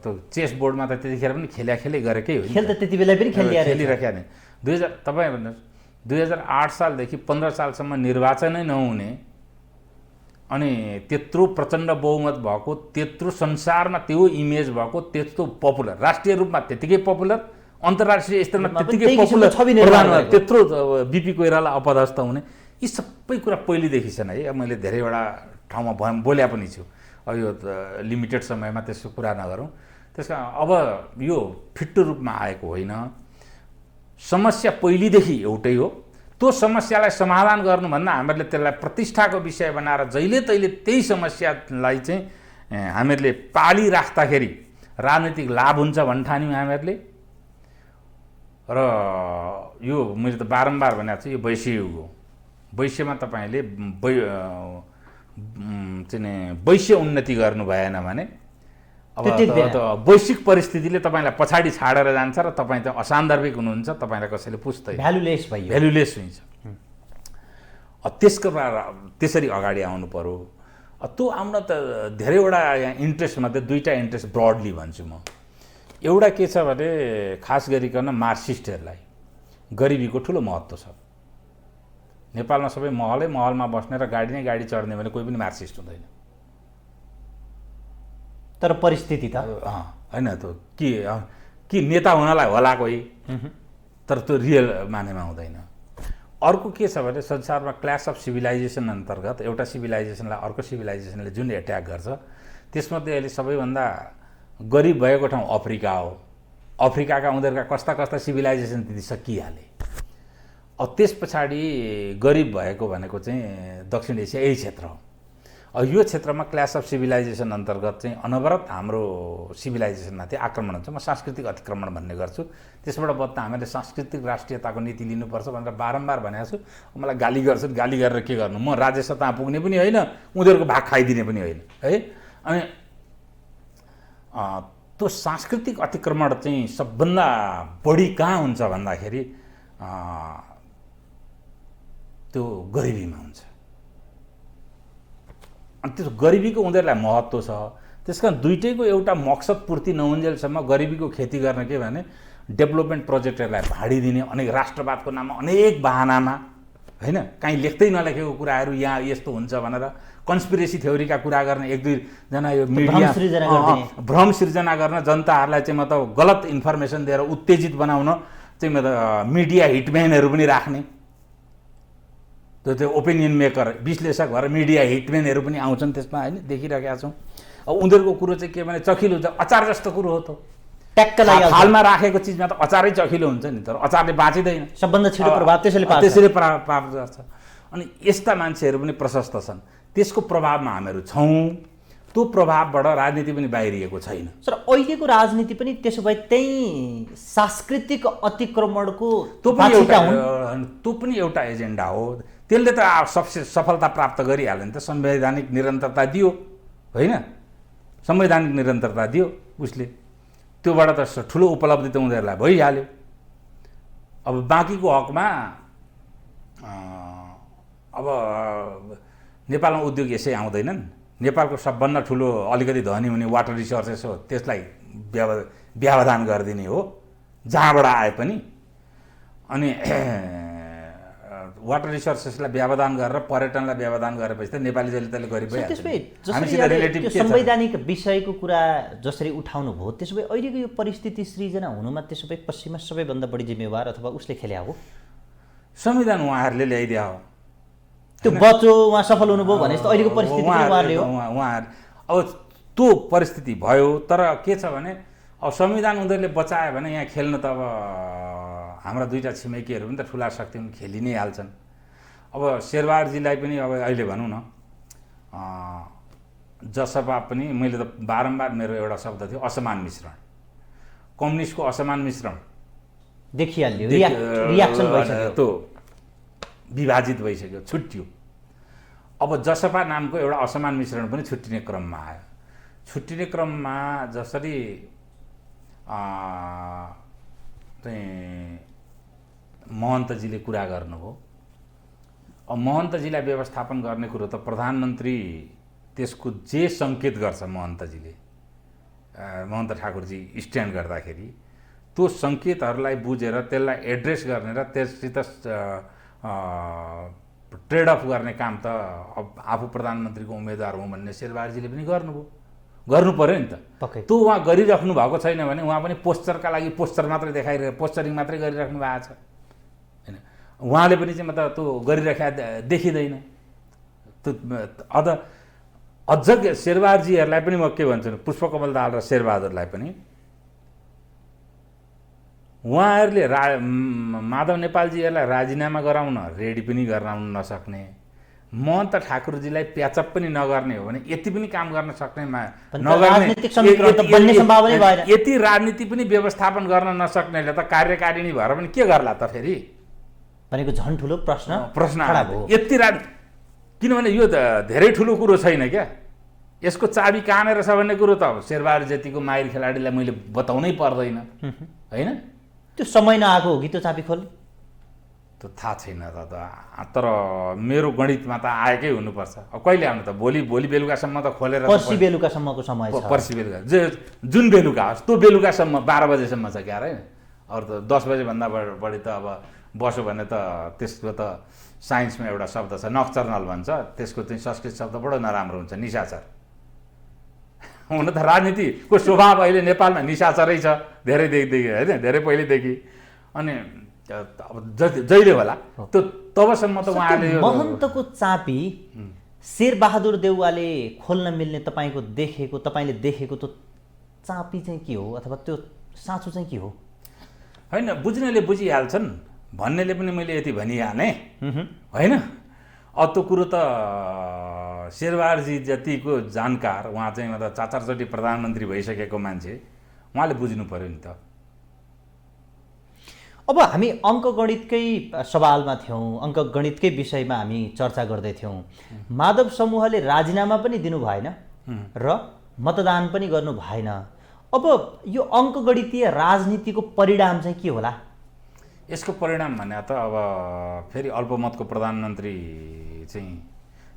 त्यो चेस बोर्डमा त त्यतिखेर पनि खेलै गरेकै हो। खेल त त्यति बेला पनि खेलिराख्या नै। तपाईँ भन्नुहोस् 2008 सालदेखि 15 सालसम्म निर्वाचनै नहुने अनि त्यत्रो प्रचण्ड बहुमत भएको, त्यत्रो संसारमा त्यो इमेज भएको, त्यस्तो पपुलर, राष्ट्रिय रूपमा त्यतिकै पपुलर, अन्तर्राष्ट्रिय स्तरमा त्यतिकै पपुलर, त्यत्रो बिपी कोइराला अपदस्थ हुने, यी सबै कुरा पहिलेदेखि छन् है। मैले धेरैवटा ठाउँमा बोल्या पनि छु। अब यो लिमिटेड समयमा त्यसको कुरा नगरौँ। त्यसका अब यो फिट्टो रूपमा आएको होइन। समस्या पहिलेदेखि एउटै हो। त्यो त्यो समस्यालाई समाधान गर्नुभन्दा हामीहरूले त्यसलाई प्रतिष्ठाको विषय बनाएर जहिले तहिले त्यही समस्यालाई चाहिँ हामीहरूले पालिराख्दाखेरि राजनीतिक लाभ हुन्छ भन्ने ठान्यौँ हामीहरूले। र यो मैले त बारम्बार भनेको छु, यो वैश्य युग हो। वैश्यमा तपाईँले वैश्य उन्नति गर्नु भएन भने अब वैश्विक परिस्थितिले तपाईँलाई पछाडि छाडेर जान्छ र तपाईँ त असान्दर्भिक हुनुहुन्छ, तपाईँलाई कसैले पुछ्दैन, भ्यालुलेस हुन्छ। त्यसरी अगाडि आउनु पर्यो। त्यो आउन त धेरैवटा यहाँ इन्ट्रेस्टमध्ये दुईवटा इन्ट्रेस्ट ब्रडली भन्छु म। एउटा के छ भने खास गरिकन मार्क्सिस्टहरूलाई गरिबीको ठुलो महत्त्व छ। नेपालमा सबै महलमा बस्ने र गाडी नै गाडी चढ्ने भने कोही पनि मार्क्सिस्ट हुँदैन। तर परिस्थिति त होइन, त्यो के नेता हुनलाई होला कोही, तर त्यो रियल मानेमा हुँदैन। अर्को के छ भने संसारमा क्लास अफ सिभिलाइजेसन अन्तर्गत एउटा सिभिलाइजेसनलाई अर्को सिभिलाइजेसनले जुन एट्याक गर्छ त्यसमध्ये अहिले सबैभन्दा गरिब भएको ठाउँ अफ्रिका हो। अफ्रिकाका उनीहरूका कस्ता कस्ता सिभिलाइजेसन त्यति सकिहाले। अब त्यस पछाडि गरिब भएको भनेको चाहिँ दक्षिण एसिया यही क्षेत्र हो। अब यो क्षेत्रमा क्लास अफ सिभिलाइजेसन अन्तर्गत चाहिँ अनवरत हाम्रो सिभिलाइजेसनमाथि आक्रमण हुन्छ। म सांस्कृतिक अतिक्रमण भन्ने गर्छु। त्यसबाट बच्दा हामीले सांस्कृतिक राष्ट्रियताको नीति लिनुपर्छ भनेर बारम्बार भनेको छु। मलाई गाली गर्छन्, गाली गरेर के गर्नु, म राज्य सत्तामा पुग्ने पनि होइन, उनीहरूको भाग खाइदिने पनि होइन है। अनि त्यो सांस्कृतिक अतिक्रमण चाहिँ सबभन्दा बढी कहाँ हुन्छ भन्दाखेरि त्यो गरिबीमा हुन्छ। अनि त्यो गरिबीको उनीहरूलाई महत्त्व छ। त्यस कारण दुइटैको एउटा मकसद पूर्ति नहुन्जेलसम्म गरिबीको खेती गर्न के भने डेभलपमेन्ट प्रोजेक्टहरूलाई भाँडिदिने, अनेक राष्ट्रवादको नाममा अनेक बहानामा होइन, काहीँ लेख्दै नलेखेको कुराहरू यहाँ यस्तो हुन्छ भनेर कन्स्पिरेसी थ्योरीका कुरा गर्ने एक दुईजना यो मिडिया भ्रम सृजना गर्न जनताहरूलाई चाहिँ मतलब गलत इन्फर्मेसन दिएर उत्तेजित बनाउन चाहिँ मतलब मिडिया हिटम्यानहरू पनि राख्ने, त्यो ओपिनियन मेकर विश्लेषक भएर मिडिया हिटम्यानहरू पनि आउँछन् त्यसमा होइन, देखिरहेका छौँ। अब उनीहरूको कुरो चाहिँ के भने चखिलो हुन्छ, अचार जस्तो कुरो हो। त ट्याक्क थालमा राखेको चिजमा त अचारै चखिलो हुन्छ नि, तर अचारले बाँचिँदैन। सबभन्दा छिटो प्रभाव त्यसैले प्राप्त गर्छ। अनि यस्ता मान्छेहरू पनि प्रशस्त छन्। त्यसको प्रभावमा हामीहरू छौँ। त्यो प्रभावबाट राजनीति पनि बाहिरिएको छैन। सर, अहिलेको राजनीति पनि त्यसो भए त्यही सांस्कृतिक अतिक्रमणको त्यो पनि एउटा एजेन्डा हो। त्यसले त सबसे सफलता प्राप्त गरिहाल्यो नि त। संवैधानिक निरन्तरता दियो होइन, संवैधानिक निरन्तरता दियो उसले, त्योबाट त ठुलो उपलब्धि त उनीहरूलाई भइहाल्यो। अब बाँकीको हकमा अब नेपालमा उद्योग यसै आउँदैनन्। नेपालको सबभन्दा ठुलो अलिकति धनी हुने वाटर रिसोर्सेस हो, त्यसलाई व्यवधान गरिदिने हो जहाँबाट आए पनि। अनि वाटर रिसोर्सेसलाई व्यवधान गरेर पर्यटनलाई व्यवधान गरेपछि त नेपाली जहिले तैँले गरिभइहाल्छ। संवैधानिक विषयको कुरा जसरी उठाउनु भयो, त्यसो भए अहिलेको यो परिस्थिति सृजना हुनुमा त्यसो भए पश्चिममा सबैभन्दा बढी जिम्मेवार अथवा उसले खेल्या हो? संविधान उहाँहरूले ल्याइदिया हो। त्यो बच्चो उहाँ सफल हुनुभयो भने जस्तो अहिलेको परिस्थिति उहाँहरूले हो। अब त्यो परिस्थिति भयो, तर के छ भने अब संविधान उनीहरूले बचायो भने यहाँ खेल्न त अब हाम्रा दुईवटा छिमेकीहरू पनि त ठुला शक्ति पनि खेलि नै हाल्छन्। अब शेरबहादुरजीलाई पनि अब अहिले भनौँ न जसपा पनि मैले त बारम्बार मेरो एउटा शब्द थियो असमान मिश्रण, कम्युनिस्टको असमान मिश्रण देखिहाल्यो, रियाक्सन भइसक्यो, त्यो विभाजित भइसक्यो, छुट्टियो। अब जसपा नामको एउटा असमान मिश्रण पनि छुट्टिने क्रममा आयो। छुट्टिने क्रममा जसरी चाहिँ महन्तजीले कुरा गर्नुभयो, अब महन्तजीलाई व्यवस्थापन गर्ने कुरो त प्रधानमन्त्री त्यसको जे सङ्केत गर्छ महन्तजीले, महन्त ठाकुरजी स्ट्यान्ड गर्दाखेरि त्यो सङ्केतहरूलाई बुझेर त्यसलाई एड्रेस गर्ने र त्यससित ट्रेड अफ गर्ने काम त अब आफू प्रधानमन्त्रीको उम्मेदवार हुँ भन्ने शेरबहादुरजीले पनि गर्नुभयो, गर्नु पऱ्यो नि त। त्यो उहाँ गरिराख्नु भएको छैन भने उहाँ पनि पोस्चरका लागि पोस्चर मात्रै देखाइरहेको, पोस्चरिङ मात्रै गरिराख्नु भएको छ होइन। उहाँले पनि चाहिँ मतलब त्यो गरिराख्या देखिँदैन। त्यो अझ शेरबहादुरजीहरूलाई पनि म के भन्छु, पुष्पकमल दाहाल र शेरबहादुरलाई पनि उहाँहरूले माधव नेपालजीहरूलाई राजीनामा गराउन रेडी पनि गराउन नसक्ने, महन्त ठाकुरजीलाई प्याचअप पनि नगर्ने हो भने यति पनि काम गर्न सक्ने राजनीतिक समीकरण त बन्ने सम्भावना भएन। यति राजनीति पनि व्यवस्थापन गर्न नसक्नेले त कार्यकारिणी भएर पनि के गर्ला त फेरि भनेको झन् ठुलो प्रश्न आयो। यति किनभने यो त धेरै ठुलो कुरो छैन क्या, यसको चाबी कहाँनिर छ भन्ने कुरो त शेरबहादुर जतिको माहिर खेलाडीलाई मैले बताउनै पर्दैन होइन। त्यो समय नआएको हो कि त्यो चाबी खोल्ने त्यो थाहा छैन तर मेरो गणितमा त आएकै हुनुपर्छ। अब कहिले आउनु त भोलि बेलुकासम्म त खोलेर पर्सि बेलुकासम्मको समय छ। पर्सि बेलुका जुन बेलुका होस् त्यो बेलुकासम्म 12 बजेसम्म छ क्या होइन। अरू त 10 बजेभन्दा बढी त अब बस्यो भने त त्यसको त साइन्समा एउटा शब्द छ नक्चर्नल भन्छ, त्यसको चाहिँ संस्कृत शब्द बडो नराम्रो हुन्छ निशाचर। हुन त राजनीतिको स्वभाव अहिले नेपालमा निशाचरै छ धेरैदेखि होइन, धेरै पहिलेदेखि। अनि अब जहिले होला त्यो तबसम्म त उहाँले महन्तको चाबी शेरबहादुर देउवाले खोल्न मिल्ने तपाईँले देखेको त्यो चाबी चाहिँ के हो अथवा त्यो साँचो चाहिँ के हो? होइन, बुझ्नेले बुझिहाल्छन्, भन्नेले पनि मैले यति भनिहालेँ होइन। अब त्यो कुरो त शेरबहादुरजी जतिको जानकार, उहाँ चाहिँ मतलब 4-4चोटि प्रधानमन्त्री भइसकेको मान्छे, उहाँले बुझ्नु पर्यो नि त। अब हामी अङ्कगणितकै सवालमा थियौँ, अङ्कगणितकै विषयमा हामी चर्चा गर्दै थियौँ। माधव समूहले राजीनामा पनि दिनु भएन र मतदान पनि गर्नु भएन। अब यो अङ्कगणितीय राजनीतिको परिणाम चाहिँ के होला? यसको परिणाम भने त अब फेरि अल्पमतको प्रधानमन्त्री चाहिँ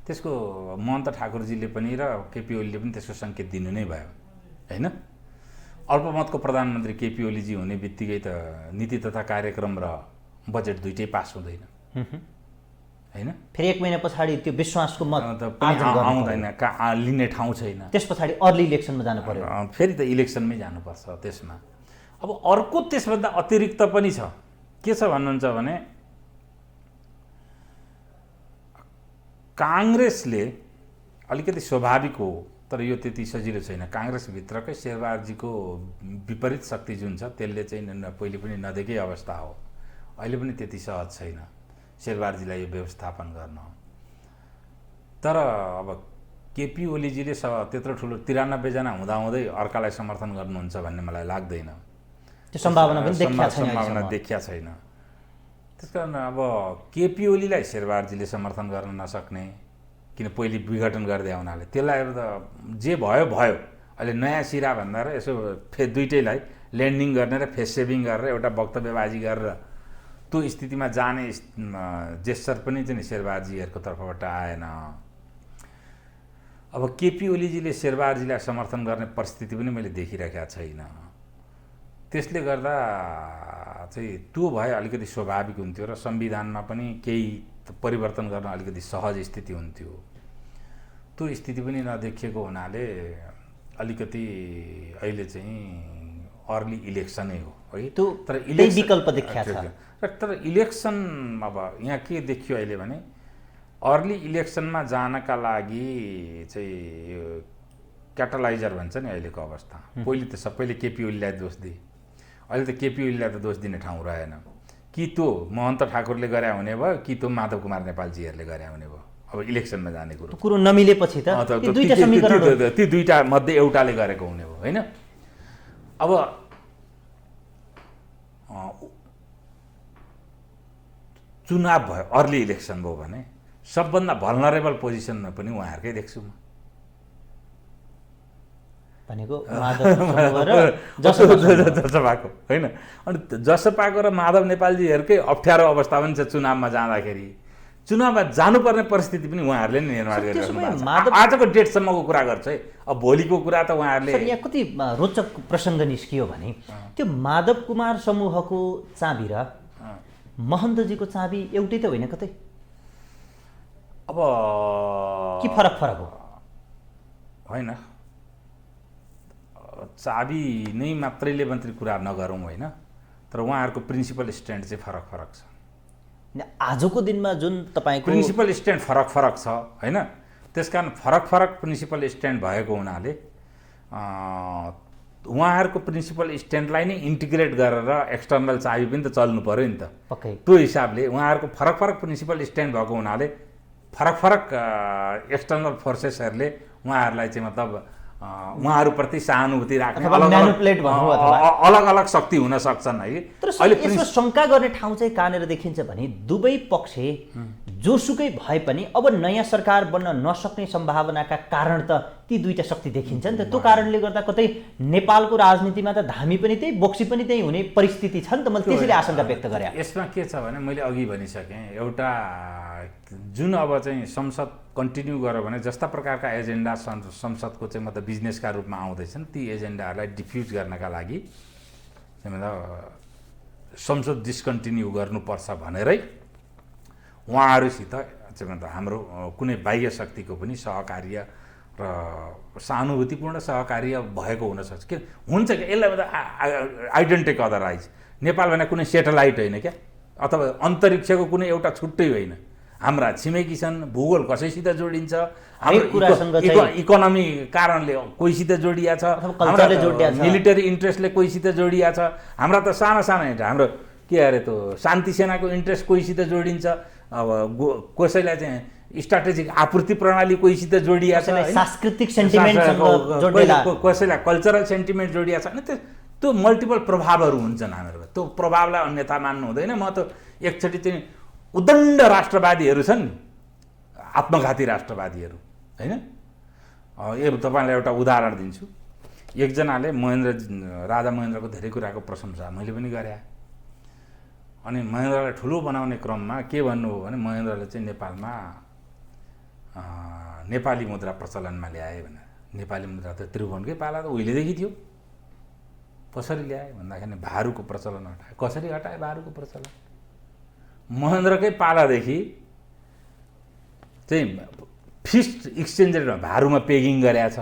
त्यसको महन्त ठाकुरजीले पनि र केपी ओलीले पनि त्यसको सङ्केत दिनु नै भयो होइन। अल्पमतको प्रधानमन्त्री केपी ओलीजी हुने बित्तिकै त नीति तथा कार्यक्रम र बजेट दुइटै पास हुँदैन होइन। फेरि 1 महिना पछाडि त्यो विश्वासको मत आउँदैन, लिने ठाउँ छैन। त्यस पछाडि अर्ली इलेक्सनमा जानु पर्यो, फेरि त इलेक्सनमै जानुपर्छ त्यसमा। अब अर्को त्यसभन्दा अतिरिक्त पनि छ। के छ भन्नुहुन्छ भने काङ्ग्रेसले अलिकति स्वाभाविक हो तर यो त्यति सजिलो छैन। काङ्ग्रेसभित्रकै शेरबहादुरजीको विपरीत शक्ति जुन छ त्यसले चाहिँ पहिले पनि नदेखेकै अवस्था हो, अहिले पनि त्यति सहज छैन शेरबहादुरजीलाई यो व्यवस्थापन गर्न। तर अब केपी ओलीजीले त्यत्रो ठुलो 93 जना हुँदाहुँदै अर्कालाई समर्थन गर्नुहुन्छ भन्ने मलाई लाग्दैन। त्यो सम्भावना पनि देखिया छैन। त्यसकारण अब केपी ओलीलाई शेरबहादुरजीले समर्थन गर्न नसक्ने, किन पहिले विघटन गर्दै आउनाले त्यसलाई त जे भयो अहिले नयाँ सिरा भन्दा र यसो दुइटैलाई ल्यान्डिङ गर्ने र फेस सेभिङ गरेर एउटा वक्तव्यबाजी गरेर त्यो स्थितिमा जाने जेस्चर पनि चाहिँ शेरबहादुरजीहरूको तर्फबाट आएन। अब केपी ओलीजीले शेरबहादुरजीलाई समर्थन गर्ने परिस्थिति पनि मैले देखिरहेका छैन। त्यसले गर्दा चाहिँ त्यो भए अलिकति स्वाभाविक हुन्थ्यो र संविधानमा पनि केही परिवर्तन गर्न अलिकति सहज स्थिति हुन्थ्यो। त्यो स्थिति पनि नदेखिएको हुनाले अलिकति अहिले चाहिँ अर्ली इलेक्सनै हो है। तर विकल्प देखिया छ। तर इलेक्सन अब यहाँ के देखियो अहिले भने अर्ली इलेक्सनमा जानका लागि चाहिँ यो क्याटलाइजर भन्छ नि अहिलेको अवस्था। पहिले त सबैले केपी ओलीलाई दोष दिए, अहिले त केपी ओलीलाई त दोष दिने ठाउँ रहेन। कि त्यो महन्त ठाकुरले गरे हुने भयो कि त्यो माधव कुमार नेपालजीहरूले गरे हुने भयो। अब इलेक्सनमा जाने कुरो नमिलेपछि त ती दुईटा मध्ये एउटाले गरेको हुने भयो होइन। अब चुनाव भयो, अर्ली इलेक्सन भयो भने सबभन्दा भल्नरेबल पोजिसनमा पनि उहाँहरूकै देख्छु म। भनेको जसपाको होइन। अनि जसपाको र माधव नेपालजीहरूकै अप्ठ्यारो अवस्था पनि छ चुनावमा जाँदाखेरि। चुनावमा जानुपर्ने परिस्थिति पनि उहाँहरूले नै निर्माण गरिराख्नु भएको छ। आजको डेटसम्मको कुरा गर्छ है, अब भोलिको कुरा त उहाँहरूले। यहाँ कति रोचक प्रसङ्ग निस्कियो भने त्यो माधव कुमार समूहको चाबी र महन्तजीको चाबी एउटै त होइन कतै? अब के फरक हो? होइन, चाबी नै मात्रैले मात्रै कुरा नगरौँ होइन, तर उहाँहरूको प्रिन्सिपल स्ट्यान्ड चाहिँ फरक छ। आजको दिनमा जुन तपाईँको प्रिन्सिपल स्ट्यान्ड फरक छ होइन, त्यसकारण फरक प्रिन्सिपल स्ट्यान्ड भएको हुनाले उहाँहरूको प्रिन्सिपल स्ट्यान्डलाई नै इन्टिग्रेट गरेर एक्सटर्नल चाबी पनि त चल्नु पऱ्यो नि त। पक्कै त्यो हिसाबले उहाँहरूको फरक फरक प्रिन्सिपल स्ट्यान्ड भएको हुनाले फरक फरक एक्सटर्नल फोर्सेसहरूले उहाँहरूलाई चाहिँ मतलब उहाँहरूप्रति सहानुभूति राख्ने अलग अलग शक्ति हुन सक्छन् है। तर यसमा शङ्का गर्ने ठाउँ चाहिँ कहाँनिर देखिन्छ भने दुवै पक्ष जोसुकै भए पनि अब नयाँ सरकार बन्न नसक्ने सम्भावनाका कारण त ती दुईटा शक्ति देखिन्छ नि त। त्यो कारणले गर्दा कतै नेपालको राजनीतिमा त धामी पनि त्यही बोक्सी पनि त्यही हुने परिस्थिति छ नि त। मैले त्यसैले आशंका व्यक्त गरेँ। यसमा के छ भने मैले अघि भनिसकेँ, एउटा जुन अब चाहिँ संसद कन्टिन्यू गर्यो भने जस्ता प्रकारका एजेन्डा संसदको चाहिँ मतलब बिजनेसका रूपमा आउँदैछन् ती एजेन्डाहरूलाई डिफ्युज गर्नका लागि मतलब संसद डिस्कन्टिन्यू गर्नुपर्छ भनेरै उहाँहरूसित चाहिँ मतलब हाम्रो कुनै बाह्य शक्तिको पनि सहकार्य र सहानुभूतिपूर्ण सहकार्य भएको हुनसक्छ। किन हुन्छ क्या, यसलाई मतलब आइडेन्टिटी अदरवाइज नेपाल भने कुनै सेटेलाइट होइन क्या, अथवा अन्तरिक्षको कुनै एउटा छुट्टै होइन। हाम्रा छिमेकी छन्, भूगोल कसैसित जोडिन्छ, हाम्रो इकोनोमी कारणले कोहीसित जोडिया छ, मिलिटरी इन्ट्रेस्टले कोहीसित जोडिया छ। हाम्रा त साना साना हाम्रो के अरे त्यो शान्ति सेनाको इन्ट्रेस्ट कोहीसित जोडिन्छ, अब कसैलाई चाहिँ स्ट्राटेजिक आपूर्ति प्रणाली कोहीसित जोडिया छ, सांस्कृतिक सेन्टिमेन्ट, कसैलाई कल्चरल सेन्टिमेन्ट जोडिया छ। अनि त्यो मल्टिपल प्रभावहरू हुन्छन् हामीहरू। त्यो प्रभावलाई अन्यथा मान्नु हुँदैन। म त एकचोटि चाहिँ उदण्ड राष्ट्रवादीहरू छन् नि, आत्मघाती राष्ट्रवादीहरू होइन। यो तपाईँलाई एउटा उदाहरण दिन्छु। एकजनाले राजा महेन्द्रको धेरै कुराको प्रशंसा मैले पनि गरेँ। अनि महेन्द्रलाई ठुलो बनाउने क्रममा के भन्नुभयो भने महेन्द्रले चाहिँ नेपालमा नेपाली मुद्रा प्रचलनमा ल्याए भनेर। नेपाली मुद्रा त त्रिभुवनकै पाला त उहिलेदेखि थियो। कसरी ल्याए भन्दाखेरि भारूको प्रचलन हटाए। कसरी हटाए भारूको प्रचलन? महेन्द्रकै पालादेखि चाहिँ फिक्स्ड एक्सचेन्ज रेटमा भारूमा पेगिङ गरेका छ।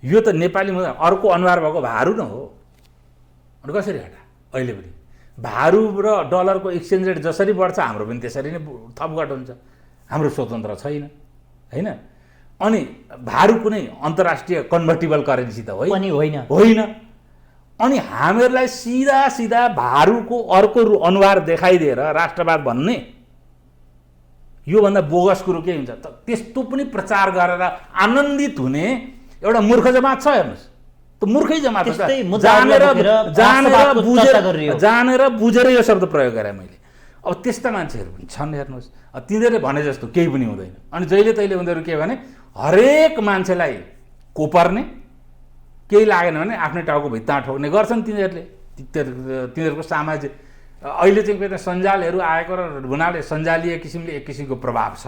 यो त नेपाली मुद्रा अर्को अनुहार भएको भारू न हो। अनि कसरी हटा? अहिले पनि भारू र डलरको एक्सचेन्ज रेट जसरी बढ्छ हाम्रो पनि त्यसरी नै थपघट हुन्छ। हाम्रो स्वतन्त्र छैन होइन। अनि भारू कुनै अन्तर्राष्ट्रिय कन्भर्टिबल करेन्सी त होइन। अनि हामीहरूलाई सिधा सिधा भारूको अर्को अनुहार देखाइदिएर राष्ट्रवाद भन्ने योभन्दा बोगस कुरो के हुन्छ त? त्यस्तो पनि प्रचार गरेर आनन्दित हुने एउटा मूर्ख जमात छ। हेर्नुहोस्, त मूर्खै जमात जानेर बुझेर यो शब्द प्रयोग गरेँ मैले। अब त्यस्ता मान्छेहरू पनि छन्। हेर्नुहोस्, तिनीहरूले भने जस्तो केही पनि हुँदैन। अनि जहिले तहिले उनीहरू के भने हरेक मान्छेलाई कोपर्ने, केही लागेन भने आफ्नै टाउको भित्ता ठोक्ने गर्छन् तिनीहरूले। तिनीहरूको सामाजिक अहिले चाहिँ सञ्जालहरू आएको र हुनाले सञ्जालीय किसिमले एक किसिमको प्रभाव छ।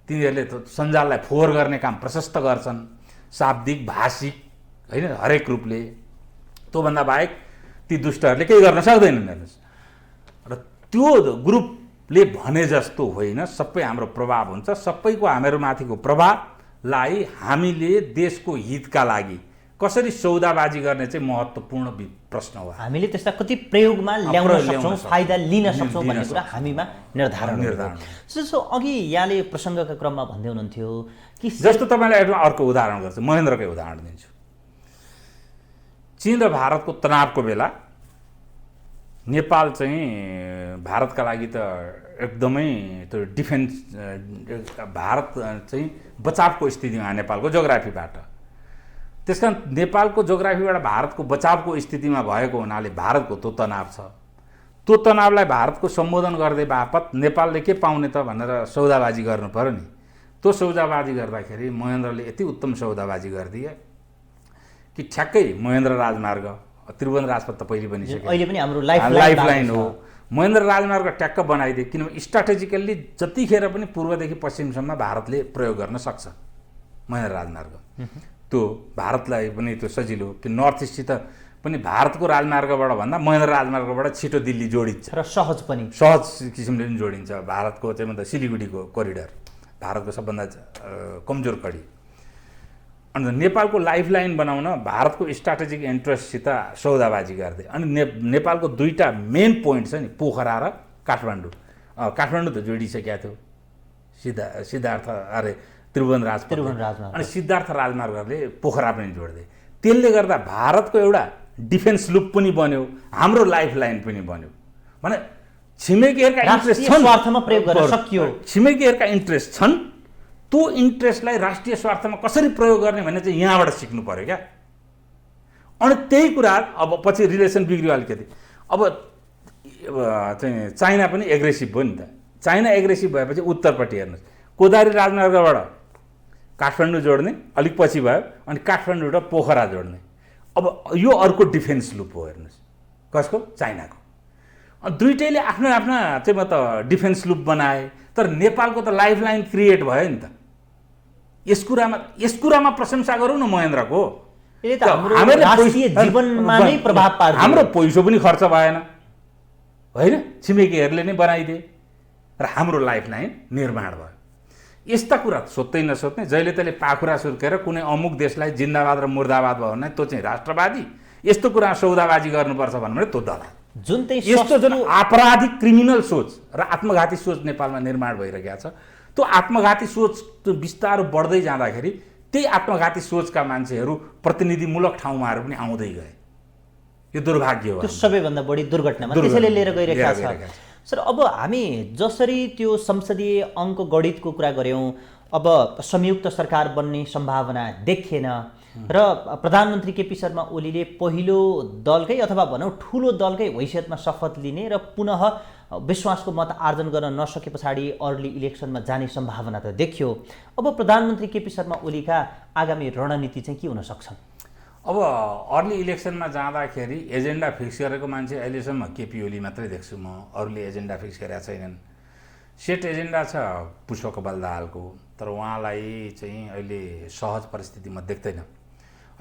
तिनीहरूले त सञ्जाललाई फोहोर गर्ने काम प्रशस्त गर्छन्, शाब्दिक भाषिक होइन, हरेक रूपले। त्योभन्दा बाहेक ती दुष्टहरूले केही गर्न सक्दैनन्। हेर्नुहोस्, र त्यो ग्रुपले भने जस्तो होइन, सबै हाम्रो प्रभाव हुन्छ। सबैको हामीहरूमाथिको प्रभावलाई हामीले देशको हितका लागि कसरी सौदाबाजी गर्ने चाहिँ महत्त्वपूर्ण प्रश्न हो। हामीले त्यसलाई कति प्रयोगमा ल्याउन सक्छौँ, फाइदा लिन सक्छौँ भन्ने कुरा हामीमा निर्धारण। सो अघि यहाँले प्रसङ्गका क्रममा भन्दै हुनुहुन्थ्यो कि जस्तो तपाईँलाई अर्को उदाहरण गर्छु, महेन्द्रकै उदाहरण दिन्छु। चीन र भारतको तनावको बेला नेपाल चाहिँ भारतका लागि त एकदमै त्यो डिफेन्स, भारत चाहिँ बचावको स्थितिमा नेपालको जोग्राफीबाट। त्यस कारण नेपालको जोग्राफीबाट भारतको बचावको स्थितिमा भएको हुनाले भारतको त्यो तनाव छ। त्यो तनावलाई भारतको सम्बोधन गर्दै बापत नेपालले के पाउने त भनेर सौदाबाजी गर्नु पर्यो नि। त्यो सौदाबाजी गर्दाखेरि महेन्द्रले यति उत्तम सौदाबाजी गरिदिए कि ठ्याक्कै महेन्द्र राजमार्ग, त्रिभुवन राजपथ त पहिले पनि अहिले पनि हाम्रो लाइफलाइन हो। महेन्द्र राजमार्ग ट्याक्क बनाइदिए, किनभने स्ट्राटेजिकल्ली जतिखेर पनि पूर्वदेखि पश्चिमसम्म भारतले प्रयोग गर्न सक्छ महेन्द्र राजमार्ग। त्यो भारतलाई पनि त्यो सजिलो कि नर्थ इस्टसित पनि भारतको राजमार्गबाट भन्दा महेन्द्र राजमार्गबाट छिटो दिल्ली जोडिन्छ र सहज किसिमले पनि जोडिन्छ। भारतको चाहिँ मतलब सिलिगुडीको कोरिडोर भारतको सबभन्दा कमजोर कडी। अनि नेपालको लाइफलाइन बनाउन भारतको स्ट्राटेजिक इन्ट्रेस्टसित सौदाबाजी गर्दै। अनि नेपालको दुईटा मेन पोइन्ट छ नि, पोखरा र काठमाडौँ। काठमाडौँ त जोडिसकेका थियो त्रिभुवन राजमार्ग। अनि सिद्धार्थ राजमार्गले पोखरा पनि जोड्दै। त्यसले गर्दा भारतको एउटा डिफेन्स लुप पनि बन्यो, हाम्रो लाइफ लाइन पनि बन्यो। भने छिमेकीहरूका इन्ट्रेस्ट छन्, स्वार्थमा प्रयोग गर्न सकियो। छिमेकीहरूका इन्ट्रेस्ट छन्, त्यो इन्ट्रेस्टलाई राष्ट्रिय स्वार्थमा कसरी प्रयोग गर्ने भन्ने चाहिँ यहाँबाट सिक्नु पर्यो क्या। अनि त्यही कुरा अब पछि रिलेसन बिग्रियो अलिकति। अब चाहिँ चाइना पनि एग्रेसिभ भयो नि त। चाइना एग्रेसिभ भएपछि उत्तरपट्टि हेर्नुहोस्, कोदारी राजमार्गबाट काठमाडौँ जोड्ने, अलिक पछि भयो, अनि काठमाडौँबाट पोखरा जोड्ने। अब यो अर्को डिफेन्स लुप हो हेर्नुहोस्, कसको? चाइनाको। दुइटैले आफ्ना आफ्ना चाहिँ म त डिफेन्स लुप बनाए, तर नेपालको त लाइफ लाइन क्रिएट भयो नि त। यस कुरामा प्रशंसा गरौँ न महेन्द्रको। हाम्रो पैसो पनि खर्च भएन होइन, छिमेकीहरूले नै बनाइदिए र हाम्रो लाइफ लाइन निर्माण भयो। यस्ता कुरा सोध्दै नसोध्ने, जहिले तैले पाखुरा सुर्केर कुनै अमुक देशलाई जिन्दाबाद र मुर्दाबाद भयो भने त्यो चाहिँ राष्ट्रवादी, यस्तो कुरा सौदाबाजी गर्नुपर्छ भन्नु भने त्यो दलाल। यस्तो जुन आपराधिक क्रिमिनल सोच र आत्मघाती सोच नेपालमा निर्माण भइरहेको छ, त्यो आत्मघाती सोच बिस्तारो बढ्दै जाँदाखेरि त्यही आत्मघाती सोचका मान्छेहरू प्रतिनिधिमूलक ठाउँमाहरू पनि आउँदै गए। यो दुर्भाग्य हो, त्यो सबैभन्दा बढी दुर्घटनामा त्यसैले लिएर गइरहेका छ। सर, अब हामी जसरी त्यो संसदीय अङ्क गणितको कुरा गऱ्यौँ, अब संयुक्त सरकार बन्ने सम्भावना देखिएन र प्रधानमन्त्री केपी शर्मा ओलीले पहिलो दलकै अथवा भनौँ ठुलो दलकै हैसियतमा शपथ लिने र पुनः विश्वासको मत आर्जन गर्न नसके पछाडि अर्ली इलेक्सनमा जाने सम्भावना त देखियो। अब प्रधानमन्त्री केपी शर्मा ओलीका आगामी रणनीति चाहिँ के हुन सक्छन्? अब अर्ली इलेक्सनमा जाँदाखेरि एजेन्डा फिक्स गरेको मान्छे अहिलेसम्म केपी ओली मात्रै देख्छु म, अरूले एजेन्डा फिक्स गरेका छैनन्। सेट एजेन्डा छ पुष्पकमल दाहालको, तर उहाँलाई चाहिँ अहिले सहज परिस्थितिमा देख्दैन।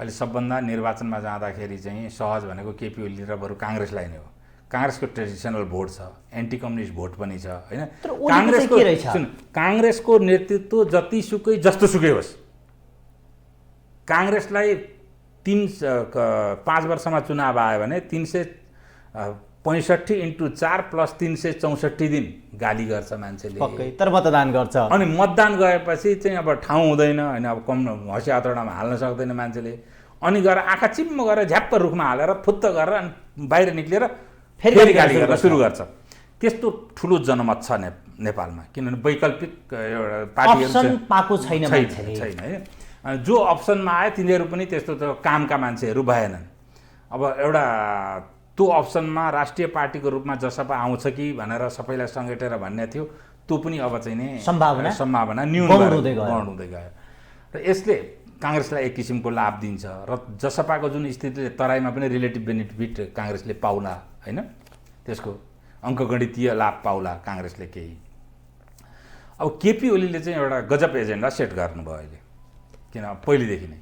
अहिले सबभन्दा निर्वाचनमा जाँदाखेरि चाहिँ सहज भनेको केपी ओली र बरु काङ्ग्रेसलाई नै हो। काङ्ग्रेसको ट्रेडिसनल भोट छ, एन्टी कम्युनिस्ट भोट पनि छ होइन। काङ्ग्रेसको नेतृत्व जतिसुकै जस्तोसुकै होस्, काङ्ग्रेसलाई 5 वर्षमा चुनाव आयो भने 365 × 4 + 364 दिन गाली गर्छ मान्छेले, तर मतदान गर्छ। अनि मतदान गएपछि चाहिँ अब ठाउँ हुँदैन होइन, अब कम हँसिया हतौडामा हाल्न सक्दैन मान्छेले, अनि गएर आँखा चिम्म गरेर झ्याप्प रुखमा हालेर फुत्त गरेर अनि बाहिर निक्लेर फेरि गाली गर्न सुरु गर्छ। त्यस्तो ठुलो जनमत छ नेपालमा, किनभने वैकल्पिक एउटा पार्टीहरू छैन होइन। जो अप्सनमा आए तिनीहरू पनि त्यस्तो त कामका मान्छेहरू भएनन्। अब एउटा त्यो अप्सनमा राष्ट्रिय पार्टीको रूपमा जसपा आउँछ कि भनेर सबैलाई सङ्गेटेर भन्ने थियो, त्यो पनि अब चाहिँ नि सम्भावना न्यून हुँदै गयो र यसले काङ्ग्रेसलाई एक किसिमको लाभ दिन्छ र जसपाको जुन स्थितिले तराईमा पनि रिलेटिभ बेनिफिट काङ्ग्रेसले पाउला होइन, त्यसको अङ्कगणितीय लाभ पाउला काङ्ग्रेसले केही। अब केपी ओलीले चाहिँ एउटा गजब एजेन्डा सेट गर्नुभयो अहिले, किन पहिलेदेखि नै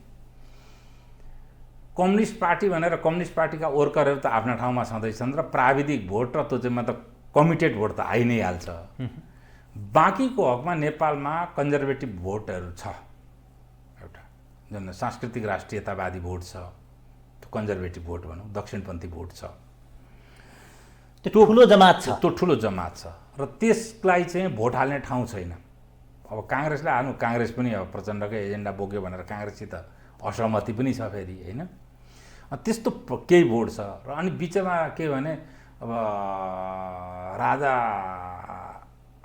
कम्युनिस्ट पार्टी भनेर कम्युनिस्ट पार्टीका वर्करहरू त आफ्ना ठाउँमा छँदैछन् र प्राविधिक भोट र त्यो चाहिँ मतलब कमिटेड भोट त आइ नै हाल्छ। बाँकीको हकमा नेपालमा कन्जर्भेटिभ भोटहरू छ, एउटा जुन सांस्कृतिक राष्ट्रियतावादी भोट छ, त्यो कन्जर्भेटिभ भोट भनौँ, दक्षिणपन्थी भोट छ, त्यो ठुलो जमात छ, त्यो ठुलो जमात छ र त्यसलाई चाहिँ भोट हाल्ने ठाउँ छैन। अब काङ्ग्रेसलाई हाल्नु, काङ्ग्रेस पनि अब प्रचण्डकै एजेन्डा बोक्यो भनेर काङ्ग्रेससित असहमति पनि छ फेरि होइन, त्यस्तो केही भोट छ। र अनि बिचमा के भने अब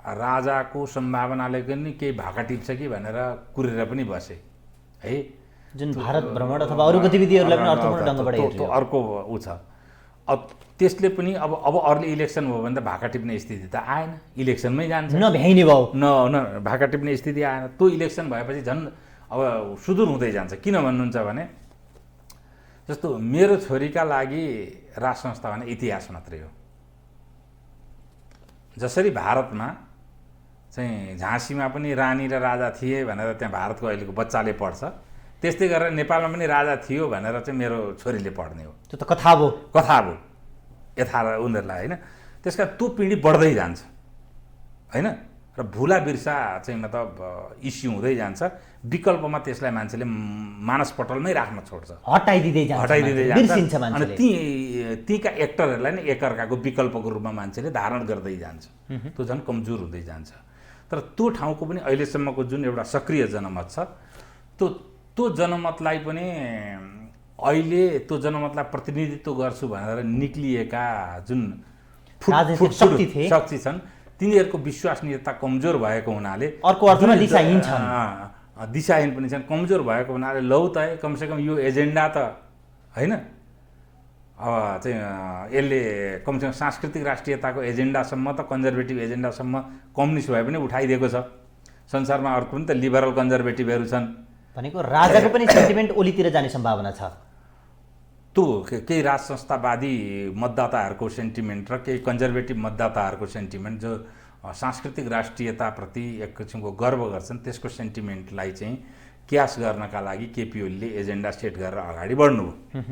राजाको सम्भावनाले पनि केही भाका टिप्छ कि भनेर कुरेर पनि बसे है, जुन भारत भ्रमण अथवा अरू गतिविधिहरूलाई पनि अर्थपूर्ण ढङ्गबाट हेर्यो, अर्को ऊ छ। अब त्यसले पनि अब अर्ली इलेक्सन भयो भने त भाका टिप्ने स्थिति त आएन, इलेक्सनमै जान्छ, नभ्याइने भयो, न भाका टिप्ने स्थिति आएन। त्यो इलेक्सन भएपछि झन् अब सुदूर हुँदै जान्छ। किन भन्नुहुन्छ भने जस्तो मेरो छोरीका लागि राज संस्था भने इतिहास मात्रै हो। जसरी भारतमा चाहिँ झाँसीमा पनि रानी र राजा थिए भनेर त्यहाँ भारतको अहिलेको बच्चाले पढ्छ, त्यस्तै गरेर नेपालमा पनि राजा थियो भनेर चाहिँ मेरो छोरीले पढ्ने हो। त्यो त कथा भयो यथा उनीहरूलाई होइन। त्यसका त्यो पिँढी बढ्दै जान्छ होइन, र भुला बिर्सा चाहिँ मतलब इस्यु हुँदै जान्छ। विकल्पमा त्यसलाई मान्छेले मानसपटलमै राख्न छोड्छ, हटाइदिँदै जान्छ अनि तीका एक्टरहरूलाई नै एकअर्काको विकल्पको रूपमा मान्छेले धारण गर्दै जान्छ, त्यो झन् कमजोर हुँदै जान्छ। तर त्यो ठाउँको पनि अहिलेसम्मको जुन एउटा सक्रिय जनमत छ, त्यो जनमतलाई पनि अहिले त्यो जनमतलाई प्रतिनिधित्व गर्छु भनेर निक्लिएका जुन राजनीतिक शक्ति थिए, शक्ति छन् तिनीहरूको विश्वसनीयता कमजोर भएको हुनाले अर्को अर्थमा दिशाहीन छन्, दिशाहीन पनि छन्, कमजोर भएको हुनाले लौ त कमसेकम यो एजेन्डा त होइन अब चाहिँ यसले कमसेकम सांस्कृतिक राष्ट्रियताको एजेन्डासम्म त कन्जर्भेटिभ एजेन्डासम्म कम्युनिस्ट भए पनि उठाइदिएको छ। संसारमा अर्को पनि त लिबरल कन्जर्भेटिभहरू छन् भनेको राजाको पनि सेन्टिमेन्ट ओलीतिर जाने सम्भावना छ। त्यो केही राज संस्थावादी मतदाताहरूको सेन्टिमेन्ट र केही कन्जर्भेटिभ मतदाताहरूको सेन्टिमेन्ट जो सांस्कृतिक राष्ट्रियताप्रति एक किसिमको गर्व गर्छन् त्यसको सेन्टिमेन्टलाई चाहिँ क्यास गर्नका लागि केपी ओलीले एजेन्डा सेट गरेर अगाडि बढ्नुभयो।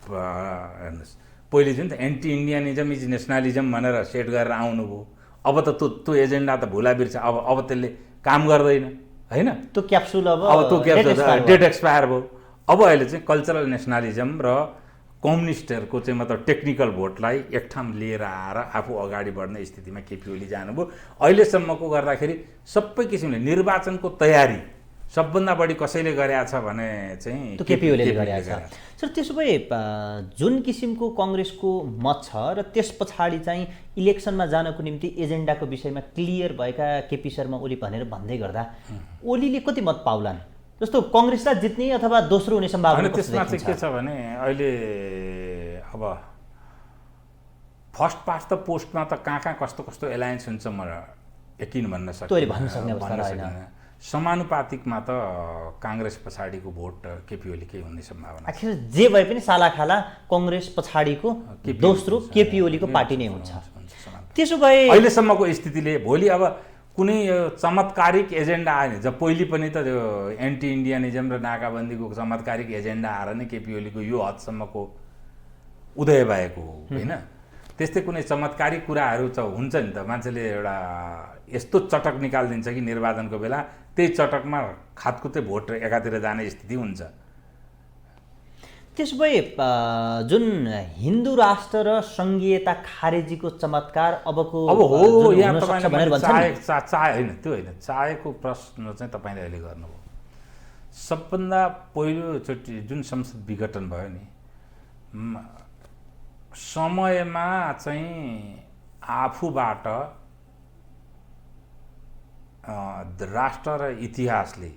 हेर्नुहोस् पहिले जुन त एन्टी इन्डियनिजम इज नेसनलिजम भनेर सेट गरेर आउनुभयो, अब त त्यो एजेन्डा त भुला बिर्छ, अब त्यसले काम गर्दैन होइन, त्यो क्याप्सुल अब त्यो क्याप्सुल डेट एक्सपायर भयो। अब अहिले चाहिँ कल्चरल नेसनलिजम र कम्युनिस्टहरूको चाहिँ मतलब टेक्निकल भोटलाई एक ठाउँ लिएर आएर आफू अगाडि बढ्ने स्थितिमा केपी ओली जानुभयो। अहिलेसम्मको गर्दाखेरि सबै किसिमले निर्वाचनको तयारी सबभन्दा बढी कसैले गरेका छ भने चाहिँ त्यो केपी ओलीले गरेका छ। सर त्यसो भए जुन किसिमको कङ्ग्रेसको मत छ र त्यस पछाडि चाहिँ इलेक्सनमा जानको निम्ति एजेन्डाको विषयमा क्लियर भएका केपी शर्मा ओली भनेर भन्दै गर्दा ओलीले कति मत पाउलान्? जस्तो कङ्ग्रेसलाई जित्ने अथवा दोस्रो हुने सम्भावना त्यसमा चाहिँ के छ भने अहिले अब फर्स्ट पास्ट त पोस्टमा त कहाँ कस्तो कस्तो एलायन्स हुन्छ म यकिन भन्न सक्दिनँ। समानुपातिकमा त काङ्ग्रेस पछाडिको भोट केपी ओलीकै हुने सम्भावना। आखिर जे भए पनि सालाखाला कङ्ग्रेस पछाडिको दोस्रो केपी ओलीको पार्टी नै हुन्छ। त्यसो भए अहिलेसम्मको स्थितिले भोलि अब कुनै चमत्कारिक एजेन्डा आयो जब पहिले पनि त त्यो एन्टी इन्डियनिजम र नाकाबन्दीको चमत्कारिक एजेन्डा आएर नै केपी ओलीको यो हदसम्मको उदय भएको हो होइन। त्यस्तै कुनै चमत्कारिक कुराहरू त हुन्छ नि त, मान्छेले एउटा यस्तो चटक निकालिदिन्छ कि निर्वाचनको बेला त्यही चटकमा खातकुते भोट एकातिर जाने स्थिति हुन्छ। त्यसो भए जुन हिन्दू राष्ट्र र सङ्घीयता खारेजीको चमत्कार अब हो यहाँ तपाईँले चाहे होइन त्यो होइन, चाहेको प्रश्न चाहिँ तपाईँले अहिले गर्नुभयो। सबभन्दा पहिलोचोटि जुन संसद विघटन भयो नि समयमा चाहिँ आफूबाट राष्ट्र र इतिहासले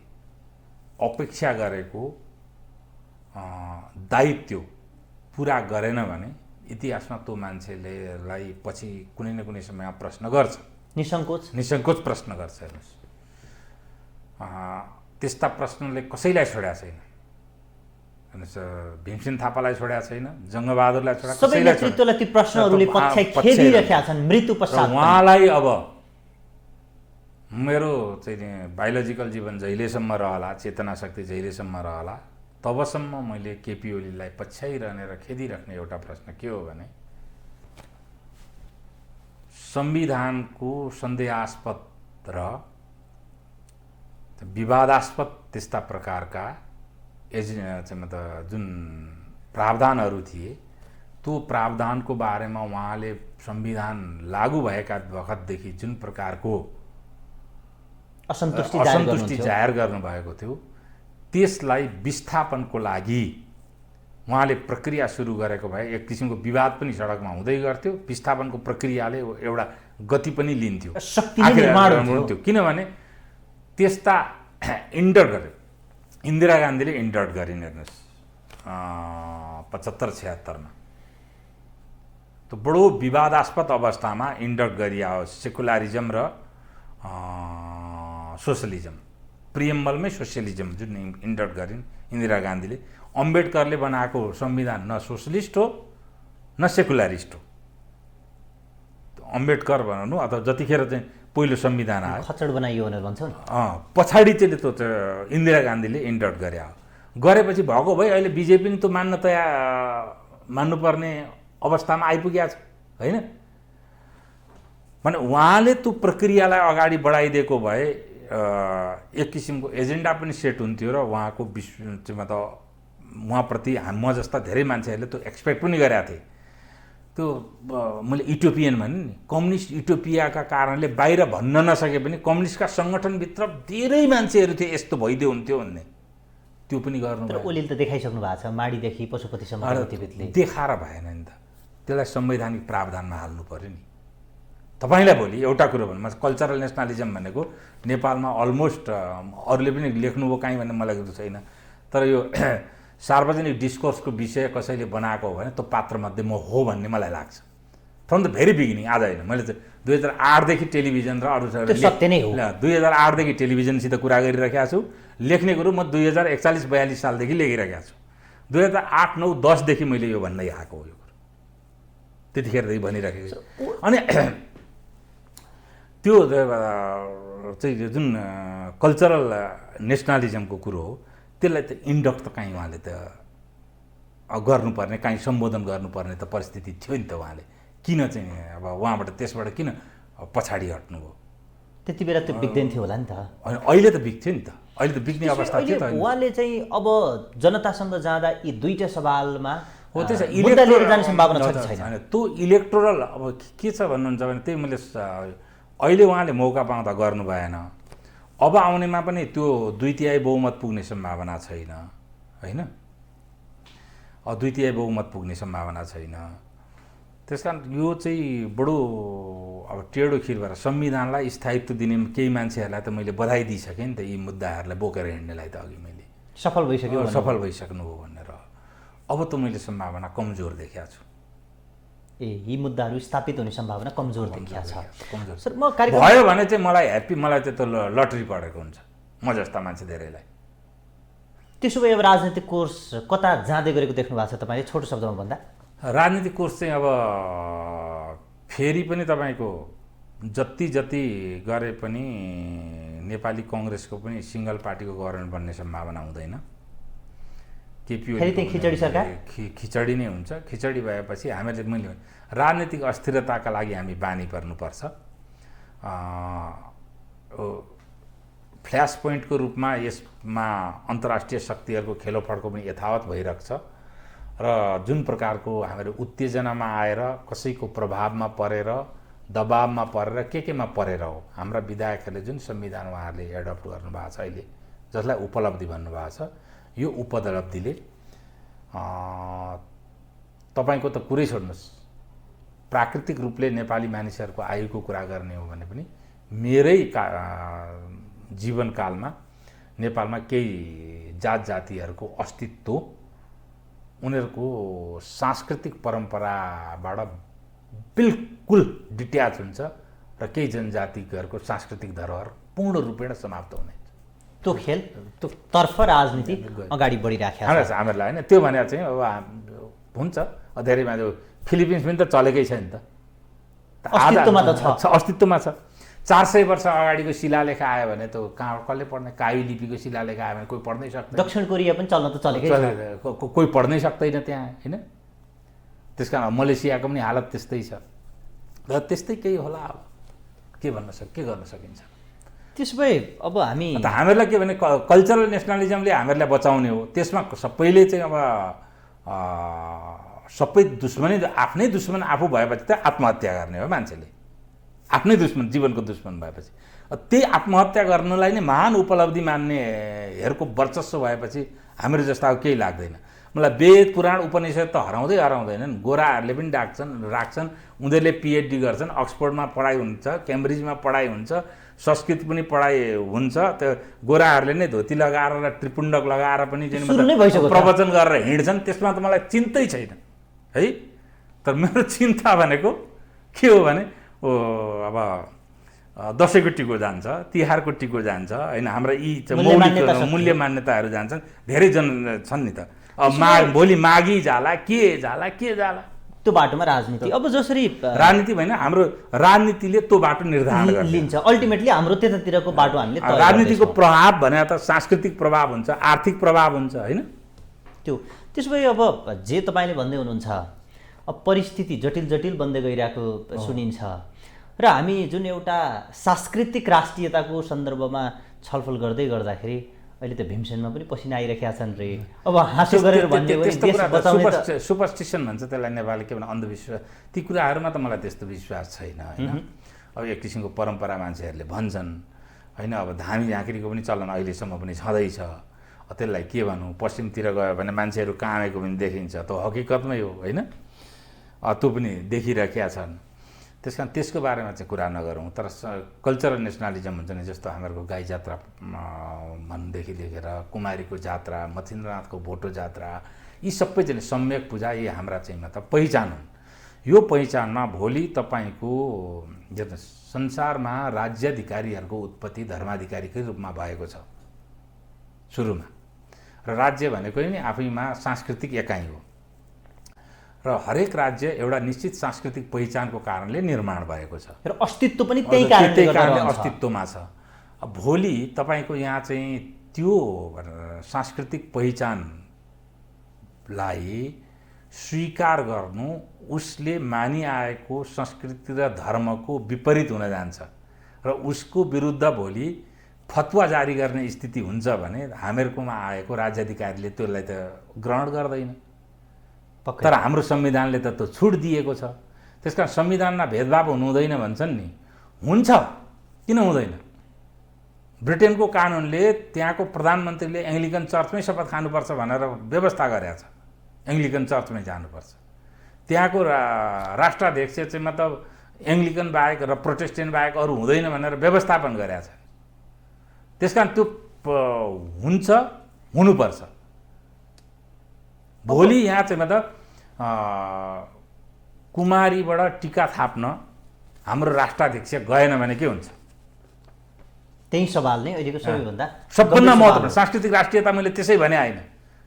अपेक्षा गरेको दायित्व पुरा गरेन भने इतिहासमा त्यो मान्छेलाई पछि कुनै न कुनै समयमा प्रश्न गर्छ, निसङ्कोच प्रश्न गर्छ। हेर्नुहोस् त्यस्ता प्रश्नले कसैलाई छोडेको छैन। हेर्नुहोस् भीमसेन थापालाई छोडेको छैन, जङ्गबहादुरलाई छोडेको सबै नेतृत्वलाई ती प्रश्नहरूले खेदिरहेका छन् मृत्यु पश्चात। उहाँलाई अब मेरो चाहिँ बायोलोजिकल जीवन जहिलेसम्म रहला, चेतना शक्ति जहिलेसम्म रहला तबसम्म मैले केपी ओलीलाई पछ्याइरहने र खेदिराख्ने एउटा प्रश्न के हो भने संविधानको सन्देहास्पद र विवादास्पद त्यस्ता प्रकारका मतलब जुन प्रावधानहरू थिए त्यो प्रावधानको बारेमा उहाँले संविधान लागू भएका वखतदेखि जुन प्रकारको असन्तुष्टि जाहेर गर्नुभएको थियो त्यसलाई विस्थापनको लागि उहाँले प्रक्रिया सुरु गरेको भए एक किसिमको विवाद पनि सडकमा हुँदै गर्थ्यो, विस्थापनको प्रक्रियाले एउटा गति पनि लिन्थ्यो, किनभने त्यस्ता इन्डर गरे इन्दिरा गान्धीले इन्डर्ट गरिन्। हेर्नुहोस् 75-76मा त्यो बडो विवादास्पद अवस्थामा इन्डर्ट गरियो सेकुलरिजम र सोसलिजम, प्रिएम्बलमै सोसियलिजम जुन इन्डर्ट गरिन् इन्दिरा गान्धीले। अम्बेडकरले बनाएको संविधान न सोसलिस्ट हो न सेकुलरिस्ट हो। अम्बेडकर भनौँ अथवा जतिखेर चाहिँ पहिलो संविधान आयो खचड बनाइयो भनेर भन्छ नि, पछाडि चाहिँ त्यो इन्दिरा गान्धीले इन्डर्ट गरेपछि भएको भए अहिले बिजेपी नि त्यो मान्नुपर्ने अवस्थामा आइपुगेको छ होइन। भने उहाँले त्यो प्रक्रियालाई अगाडि बढाइदिएको भए एक किसिमको एजेन्डा पनि सेट हुन्थ्यो र उहाँको मतलब उहाँप्रति म जस्ता धेरै मान्छेहरूले त्यो एक्सपेक्ट पनि गरेका थिए। त्यो मैले युटोपियन भने नि कम्युनिस्ट युटोपियाका कारणले बाहिर भन्न नसके पनि कम्युनिस्टका सङ्गठनभित्र धेरै मान्छेहरू थिए यस्तो भइदियो हुन्थ्यो भन्ने त्यो पनि गर्नु तर ओलीले त देखाइसक्नु भएको छ माडीदेखि पशुपतिसम्मको गतिविधिले। देखाएर भएन नि त, त्यसलाई संवैधानिक प्रावधानमा हाल्नु पर्यो नि। तपाईँलाई भोलि एउटा कुरो भन्नु, कल्चरल नेसनलिजम भनेको नेपालमा अलमोस्ट अरूले पनि लेख्नुभयो काहीँ भन्ने मलाई थाहा छैन, तर यो सार्वजनिक डिस्कोर्सको विषय कसैले बनाएको हो भने त्यो पात्रमध्ये म हो भन्ने मलाई लाग्छ फ्रम द भेरी बिगिनिङ। आज होइन, मैले त 2008देखि टेलिभिजन र अरू 2008देखि टेलिभिजनसित कुरा गरिरहेको छु। लेख्ने कुरो म 2041-42 सालदेखि लेखिरहेको छु। 2008, 9, 10देखि मैले यो भन्दै आएको हो यो कुरो, त्यतिखेरदेखि भनिराखेको छु। अनि त्यो चाहिँ जुन कल्चरल नेसनलिजमको कुरो हो त्यसलाई त इन्डक्ट त काहीँ उहाँले त गर्नुपर्ने, काहीँ सम्बोधन गर्नुपर्ने त परिस्थिति थियो नि त। उहाँले किन चाहिँ अब उहाँबाट त्यसबाट किन पछाडि हट्नुभयो? त्यति बेला त्यो बिग्दैन थियो होला नि त। अहिले त बिग्थ्यो नि त, अहिले त बिग्ने अवस्था थियो त। उहाँले चाहिँ अब जनतासँग जाँदा यी दुईटा सवालमा हो त्यसो मुद्दा लिएर जाने सम्भावना छ कि छैन? त्यो इलेक्टोरल अब के छ भन्नुहुन्छ भने त्यही मैले अहिले उहाँले मौका पाउँदा गर्नु भएन। अब आउनेमा पनि त्यो 2/3 बहुमत पुग्ने सम्भावना छैन होइन, 2/3 बहुमत पुग्ने सम्भावना छैन। त्यसकारण यो चाहिँ बडो अब टेढो खिर भएर संविधानलाई स्थायित्व दिने केही मान्छेहरूलाई त मैले बधाई दिइसकेँ नि त, यी मुद्दाहरूलाई बोकेर हिँड्नेलाई त अघि मैले सफल भइसक्नु हो भनेर। अब त मैले सम्भावना कमजोर देखेको छु। यी मुद्दाहरू स्थापित हुने सम्भावना कमजोर देखिया छ। कमजोर सर म कार्यक्रम भयो भने चाहिँ मलाई ह्याप्पी, मलाई चाहिँ त्यो लटरी पढेको हुन्छ म जस्ता मान्छे धेरैलाई। त्यसो भए अब राजनीतिक कोर्स कता जाँदै गरेको देख्नु भएको छ तपाईँले छोटो शब्दमा भन्दा? राजनीतिक कोर्स चाहिँ अब फेरि पनि तपाईँको जति जति गरे पनि नेपाली कङ्ग्रेसको पनि सिङ्गल पार्टीको गभर्नमेन्ट बन्ने सम्भावना हुँदैन। केपी खिचडी सरकार खिचडी नै हुन्छ। खिचडी भएपछि हामीले मैले राजनीतिक अस्थिरताका लागि हामी बानी पर्नुपर्छ। फ्ल्यास पोइन्टको रूपमा यसमा अन्तर्राष्ट्रिय शक्तिहरूको खेलोफडको पनि यथावत भइरहेको छ र जुन प्रकारको हामीहरू उत्तेजनामा आएर कसैको प्रभावमा परेर दबावमा परेर केमा परेर हो हाम्रा विधायकहरूले जुन संविधान उहाँहरूले एडप्ट गर्नुभएको छ अहिले, जसलाई उपलब्धि भन्नुभएको छ, यो उपलब्धिले तपाईँको त कुरै छोड्नुहोस्, प्राकृतिक रूपले नेपाली मानिसहरूको आयुको कुरा गर्ने हो भने पनि मेरै जीवनकालमा नेपालमा केही जात जातिहरूको अस्तित्व उनीहरूको सांस्कृतिक परम्पराबाट बिल्कुल डिट्याच हुन्छ र केही जनजातिहरूको सांस्कृतिक धरोहर पूर्ण रूपेण समाप्त हुने। त्यो खेल त्यो तर्फ राजनीति अगाडि बढिराखेको छ हामीहरूलाई होइन। त्यो भने चाहिँ अब हुन्छ धेरै मान्छे फिलिपिन्स पनि त चलेकै छ नि त, अस्तित्वमा छ। 400 वर्ष अगाडिको शिलालेख आयो भने त कहाँ कसले पढ्ने? कावी लिपिको शिलालेख आयो भने कोही पढ्नै सक्दैन। दक्षिण कोरिया पनि चल्न त चलेकै छ, कोही पढ्नै सक्दैन त्यहाँ होइन। त्यसकारण मलेसियाको पनि हालत त्यस्तै छ र त्यस्तै केही होला। अब के गर्न सकिन्छ? त्यसो भए अब हामीहरूलाई के भने कल्चरल नेसनलिजमले हामीहरूलाई बचाउने हो। त्यसमा सबैले चाहिँ अब सबै दुश्मनै आफ्नै दुश्मन आफू भएपछि त आत्महत्या गर्ने हो मान्छेले, आफ्नै दुश्मन जीवनको दुश्मन भएपछि। त्यही आत्महत्या गर्नलाई नै महान उपलब्धि मान्नेहरूको वर्चस्व भएपछि हामीहरू जस्ता अब केही लाग्दैन मलाई। वेद पुराण उपनिषद त हराउँदैनन्। गोराहरूले पनि राख्छन्, उनीहरूले पिएचडी गर्छन्, अक्सफोर्डमा पढाइ हुन्छ, केम्ब्रिजमा पढाइ हुन्छ, संस्कृत पनि पढाइ हुन्छ। त्यो गोराहरूले नै धोती लगाएर र त्रिपुण्डक लगाएर पनि प्रवचन गरेर हिँड्छन्। त्यसमा त मलाई चिन्तै छैन है। तर मेरो चिन्ता भनेको के हो भने अब दसैँको टिको जान्छ, तिहारको टिको जान्छ होइन, हाम्रा यी मूल्य मान्यताहरू जान्छन्। धेरै जन छन् नि त। अब भोलि माघी जाला के जाला त्यो बाटोमा राजनीति अब जसरी राजनीति भएन, हाम्रो राजनीतिले त्यो बाटो निर्धारण लिन्छ। अल्टिमेटली हाम्रो त्यतातिरको बाटो हामीले राजनीतिको प्रभाव भने त सांस्कृतिक प्रभाव हुन्छ, आर्थिक प्रभाव हुन्छ होइन। त्यसो भए अब जे तपाईँले भन्दै हुनुहुन्छ अब परिस्थिति जटिल बन्दै गइरहेको सुनिन्छ र हामी जुन एउटा सांस्कृतिक राष्ट्रियताको सन्दर्भमा छलफल गर्दाखेरि अहिले त भीमसेनमा पनि पसिना आइरहेका छन् रे। अब हाँसो गरेर भन्ने सुपरस्टिसन भन्छ त्यसलाई नेपालले, के भने अन्धविश्वास। ती कुराहरूमा त मलाई त्यस्तो विश्वास छैन होइन। अब एक किसिमको परम्परा मान्छेहरूले भन्छन् होइन। अब धामी झाँक्रीको पनि चलन अहिलेसम्म पनि छँदैछ। त्यसलाई के भनौँ, पश्चिमतिर गयो भने मान्छेहरू कामेको पनि देखिन्छ, त्यो हकिकतमै हो होइन, त्यो पनि देखिरहेका छन्। त्यस कारण त्यसको बारेमा चाहिँ कुरा नगरौँ। तर कल्चरल नेसनलिजम हुन्छ नि, जस्तो हामीहरूको गाई जात्रा भन्नुदेखि लिएर कुमारीको जात्रा, मच्छिन्द्रनाथको भोटो जात्रा, यी सबै चाहिँ सम्यक पूजा, यी हाम्रा चाहिँ मतलब पहिचान हुन्। यो पहिचानमा भोलि तपाईँको संसारमा राज्याधिकारीहरूको उत्पत्ति धर्माधिकारीकै रूपमा भएको छ सुरुमा, र राज्य भनेको नि आफैमा सांस्कृतिक एकाइ हो, र हरेक राज्य एउटा निश्चित सांस्कृतिक पहिचानको कारणले निर्माण भएको छ, र अस्तित्व पनि त्यही कारणले अस्तित्वमा छ। भोलि तपाईँको यहाँ चाहिँ त्यो सांस्कृतिक पहिचानलाई स्वीकार गर्नु उसले मानिआएको संस्कृति र धर्मको विपरीत हुन जान्छ, र उसको विरुद्ध भोलि फतवा जारी गर्ने स्थिति हुन्छ भने हामीहरूकोमा आएको राज्याधिकारीले त्यसलाई त ग्रहण गर्दैन। तर हाम्रो संविधानले त त्यो छुट दिएको छ। त्यसकारण संविधानमा भेदभाव हुनु हुँदैन भन्छन् नि, हुन्छ, किन हुँदैन? ब्रिटेनको कानुनले त्यहाँको प्रधानमन्त्रीले एङ्ग्लिकन चर्चमै शपथ खानुपर्छ भनेर व्यवस्था गरेको छ, एङ्ग्लिकन चर्चमै जानुपर्छ। त्यहाँको राष्ट्राध्यक्ष चाहिँ मतलब एङ्ग्लिकन बाहेक र प्रोटेस्टेन्ट बाहेक अरू हुँदैन भनेर व्यवस्थापन गरेको छ। त्यसकारण त्यो हुन्छ, हुनुपर्छ। भोलि यहाँ चाहिँ मतलब कुमारीबाट टिका थाप्न हाम्रो राष्ट्राध्यक्ष गएन भने के हुन्छ? त्यही सवाल नै अहिलेको सबैभन्दा सबभन्दा महत्त्वपूर्ण सांस्कृतिक राष्ट्रियता। मैले त्यसै भने होइन,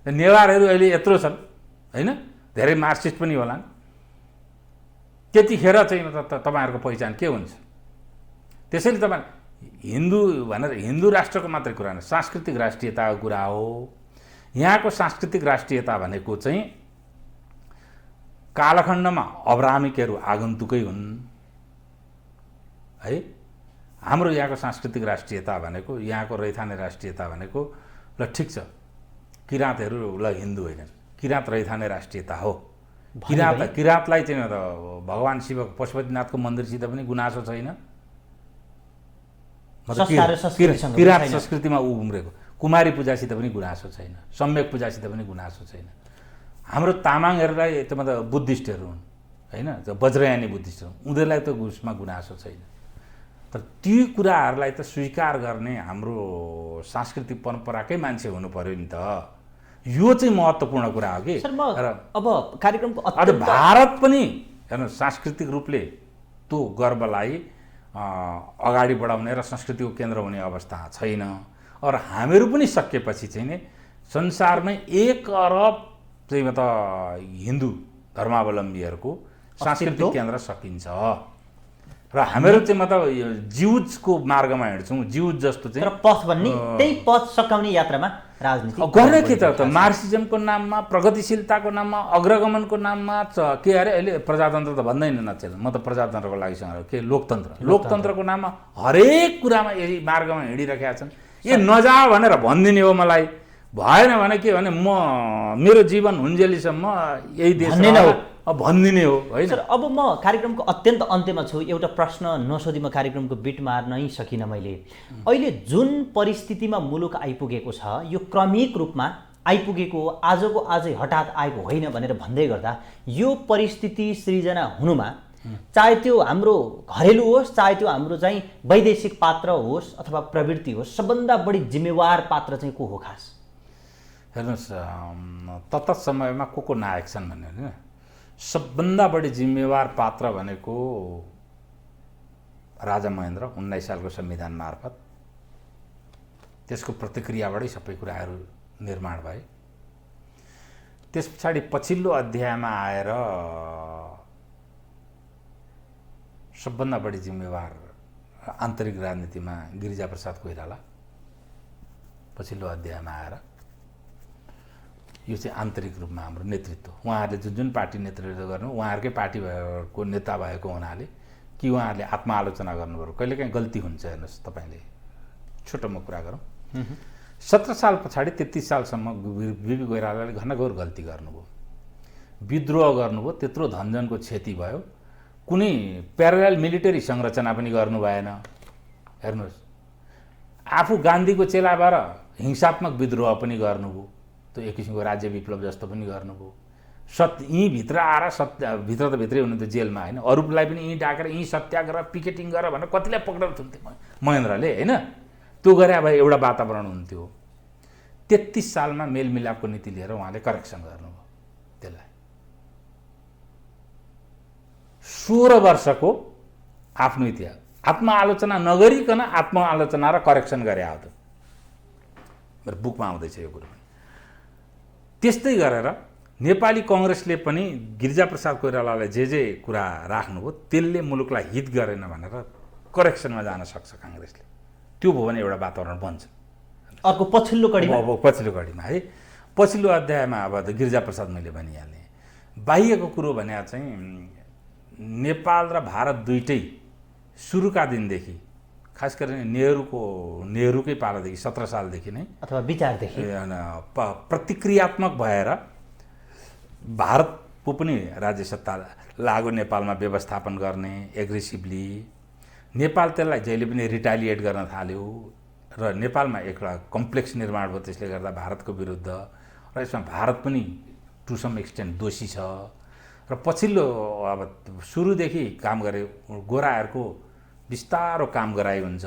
नेवारहरू अहिले यत्रो छन् होइन, धेरै मार्क्सिस्ट पनि होलान्, त्यतिखेर चाहिँ तपाईँहरूको पहिचान के हुन्छ? त्यसैले तपाईँ हिन्दू भनेर हिन्दू राष्ट्रको मात्रै कुरा होइन, सांस्कृतिक राष्ट्रियताको कुरा हो। यहाँको सांस्कृतिक राष्ट्रियता भनेको चाहिँ कालखण्डमा अब्राह्मिकहरू आगन्तुकै हुन् है। हाम्रो यहाँको सांस्कृतिक राष्ट्रियता भनेको, यहाँको रैथाने राष्ट्रियता भनेको ल ठिक छ, किराँतहरू ल हिन्दू होइनन्, किराँत रैथाने राष्ट्रियता हो। किराँतलाई चाहिँ भगवान् शिवको पशुपतिनाथको मन्दिरसित पनि गुनासो छैन, किराँत संस्कृतिमा ऊ उम्रेको। कुमारी पूजासित पनि गुनासो छैन, सम्यक पूजासित पनि गुनासो छैन। हाम्रो तामाङहरूलाई त मतलब बुद्धिस्टहरू हुन् होइन, वज्रयानी बुद्धिस्टहरू, उनीहरूलाई त उसमा गुनासो छैन। तर ती कुराहरूलाई त स्वीकार गर्ने हाम्रो सांस्कृतिक परम्पराकै मान्छे हुनु पर्यो नि त। यो चाहिँ महत्त्वपूर्ण कुरा हो कि। अब कार्यक्रमको भारत पनि हेर्नु सांस्कृतिक रूपले त्यो गर्वलाई अगाडि बढाउने र संस्कृतिको केन्द्र हुने अवस्था छैन। और हामीहरू पनि सकेपछि चाहिँ नि संसारमै 1 अरब चाहिँ मतलब हिन्दू धर्मावलम्बीहरूको सांस्कृतिक केन्द्र सकिन्छ, र हामीहरू चाहिँ मतलब जिउजको मार्गमा हिँड्छौँ। जिउज जस्तो चाहिँ पथ भन्ने त्यही पथ सकाउने यात्रामा राजनीति गर्ने के त मार्क्सिजमको नाममा, प्रगतिशीलताको नाममा, अग्रगमनको नाममा के अरे अहिले प्रजातन्त्र त भन्दैन नचेल, म त प्रजातन्त्रको लागि के लोकतन्त्रको नाममा हरेक कुरामा यही मार्गमा हिँडिरहेका छन्। यो नजा भनेर भनिदिने हो मलाई, भएन भने के भने म मेरो जीवन हुन्जेलीसम्म यही देश भनिदिने हो होइन। सर अब म कार्यक्रमको अत्यन्त अन्त्यमा छु। एउटा प्रश्न नसोधी म कार्यक्रमको बिट मार्नै सकिनँ मैले। अहिले जुन परिस्थितिमा मुलुक आइपुगेको छ यो क्रमिक रूपमा आइपुगेको, आजको आजै हठात आएको होइन भनेर भन्दै गर्दा यो परिस्थिति सृजना हुनुमा चाहे त्यो हाम्रो घरेलु होस्, चाहे त्यो हाम्रो चाहिँ वैदेशिक पात्र होस् अथवा प्रवृत्ति होस्, सबभन्दा बढी जिम्मेवार पात्र चाहिँ को हो खास? हेर्नुहोस्, तत्त समयमा को नायक छन् भन्ने होइन, सबभन्दा बढी जिम्मेवार पात्र भनेको राजा महेन्द्र 19 सालको संविधान मार्फत, त्यसको प्रतिक्रियाबाटै सबै कुराहरू निर्माण भए। त्यस पछाडि पछिल्लो अध्यायमा आएर सबभन्दा बढी जिम्मेवार आन्तरिक राजनीतिमा गिरिजाप्रसाद कोइराला पछिल्लो अध्यायमा आएर, यो चाहिँ आन्तरिक रूपमा हाम्रो नेतृत्व, उहाँहरूले जुन पार्टी नेतृत्व गर्नु उहाँहरूकै पार्टीको नेता भएको हुनाले कि उहाँहरूले आत्मआलोचना गर्नुभयो। कहिलेकाहीँ गल्ती हुन्छ। हेर्नुहोस् तपाईँले, छोटो म कुरा गरौँ, 17 साल पछाडि 33 सालसम्म बिपी कोइरालाले घनघोर गल्ती गर्नुभयो, विद्रोह गर्नुभयो, त्यत्रो धनजनको क्षति भयो, कुनै प्यारल मिलिटरी संरचना पनि गर्नु भएन। हेर्नुहोस् आफू गान्धीको चेला भएर हिंसात्मक विद्रोह पनि गर्नुभयो, त्यो एक किसिमको राज्य विप्लव जस्तो पनि गर्नुभयो। यहीँ भित्र आएर भित्र त भित्रै हुनुहुन्थ्यो जेलमा होइन, अरूलाई पनि यहीँ डाकेर यहीँ सत्याग्रह पिकेटिङ गर भनेर कतिलाई पक्रेर थुन्थ्यो महेन्द्रले होइन। त्यो गरे अब एउटा वातावरण हुन्थ्यो। 33 सालमा मेलमिलापको नीति लिएर उहाँले करेक्सन गर्नुभयो त्यसलाई। 16 वर्षको आफ्नो इतिहास आत्मआलोचना नगरिकन आत्मआलोचना र करेक्सन गरे हो। त मेरो बुकमा आउँदैछ यो कुरो। त्यस्तै गरेर नेपाली कङ्ग्रेसले पनि गिरिजाप्रसाद कोइरालालाई जे कुरा राख्नुभयो त्यसले मुलुकलाई हित गरेन भनेर करेक्सनमा जान सक्छ काङ्ग्रेसले। त्यो भयो भने एउटा वातावरण बन्छ। अर्को पछिल्लो कडीमा है, पछिल्लो अध्यायमा अब त गिरिजाप्रसाद मैले भनिहालेँ। बाह्यको कुरो भने चाहिँ नेपाल र भारत दुइटै सुरुका दिनदेखि, खास गरेर नेहरूकै पालादेखि 17 सालदेखि नै अथवा विचारदेखि प्रतिक्रियात्मक भएर भारतको पनि राज्य सत्ता लागु नेपालमा व्यवस्थापन गर्ने एग्रेसिभली, नेपाल त्यसलाई जहिले पनि रिटालिएट गर्न थाल्यो र नेपालमा एउटा कम्प्लेक्स निर्माण भयो। त्यसले गर्दा भारतको विरुद्ध र यसमा भारत पनि टु सम एक्सटेन्ट दोषी छ। र पछिल्लो अब सुरुदेखि काम गरे गोराहरूको बिस्तारो काम गराइ हुन्छ।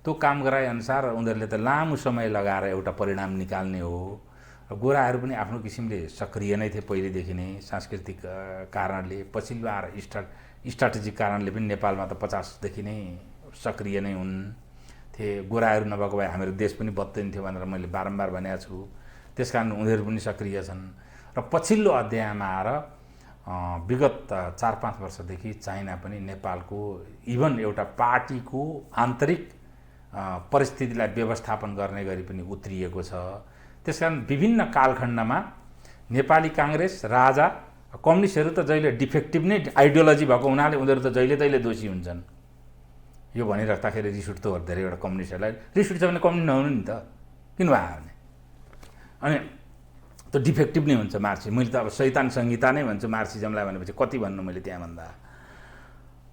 त्यो काम गराइ अनुसार उनीहरूले त लामो समय लगाएर एउटा परिणाम निकाल्ने हो। र गोराहरू पनि आफ्नो किसिमले सक्रिय नै थिए पहिलेदेखि नै, सांस्कृतिक कारणले, पछिल्लो आएर स्ट्राटेजिक कारणले पनि नेपालमा त 50 देखि नै सक्रिय नै हुन् थिए। गोराहरू नभएको भए हाम्रो देश पनि बत्दैन थियो भनेर मैले बारम्बार भनेको छु। त्यसकारण उनीहरू पनि सक्रिय छन्। र पछिल्लो अध्यायमा आएर विगत 4-5 वर्षदेखि चाइना पनि नेपालको इभन एउटा पार्टीको आन्तरिक परिस्थितिलाई व्यवस्थापन गर्ने गरी पनि उत्रिएको छ। त्यसकारण विभिन्न कालखण्डमा नेपाली काङ्ग्रेस, राजा, कम्युनिस्टहरू त जहिले डिफेक्टिभ नै आइडियोलोजी भएको हुनाले उनीहरू त जहिले तहिले दोषी हुन्छन्। यो भनिराख्दाखेरि रिस उठ्दो धेरैवटा कम्युनिस्टहरूलाई। रिस उठ्छ भने कम्युनिस्ट नहुनु नि त, किन भयो भने? अनि त्यो डिफेक्टिभ नै हुन्छ मार्क्सिज्म। मैले त अब शैतान संहिता नै भन्छु मार्क्सिज्मलाई भनेपछि कति भन्नु मैले त्यहाँ भन्दा।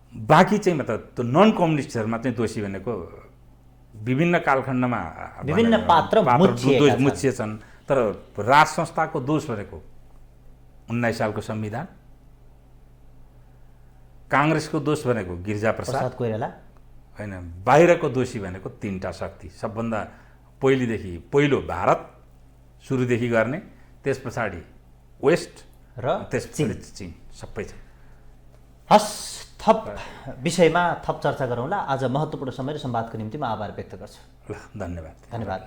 बाँकी चाहिँ मतलब त्यो नन कम्युनिस्टहरूमा चाहिँ दोषी भनेको विभिन्न कालखण्डमा विभिन्न पात्र मुछिएछन्। तर राज संस्थाको दोष भनेको 19 सालको संविधान, काङ्ग्रेसको दोष भनेको गिरिजाप्रसाद कोइराला होइन, बाहिरको दोषी भनेको 3टा शक्ति। सबभन्दा पहिलो भारत सुरुदेखि गर्ने, त्यस पछाडि वेस्ट र त्यसपछि चीन सबै छ। हस्, थप विषयमा थप चर्चा गरौँला। आज महत्त्वपूर्ण समय र संवादको निम्ति म आभार व्यक्त गर्छु। ल, धन्यवाद।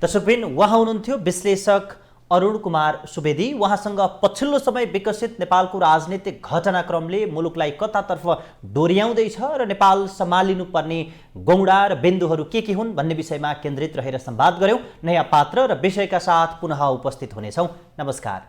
दर्शकबिन, उहाँ हुनुहुन्थ्यो विश्लेषक अरुण कुमार सुवेदी। उहाँसँग पछिल्लो समय विकसित नेपालको राजनीतिक घटनाक्रमले मुलुकलाई कतातर्फ डोर्याउँदैछ र नेपाल सम्हालिनुपर्ने गौडा र बिन्दुहरू के हुन् भन्ने विषयमा केन्द्रित रहेर संवाद गऱ्यौँ। नयाँ पात्र र विषयका साथ पुनः उपस्थित हुनेछौँ। नमस्कार।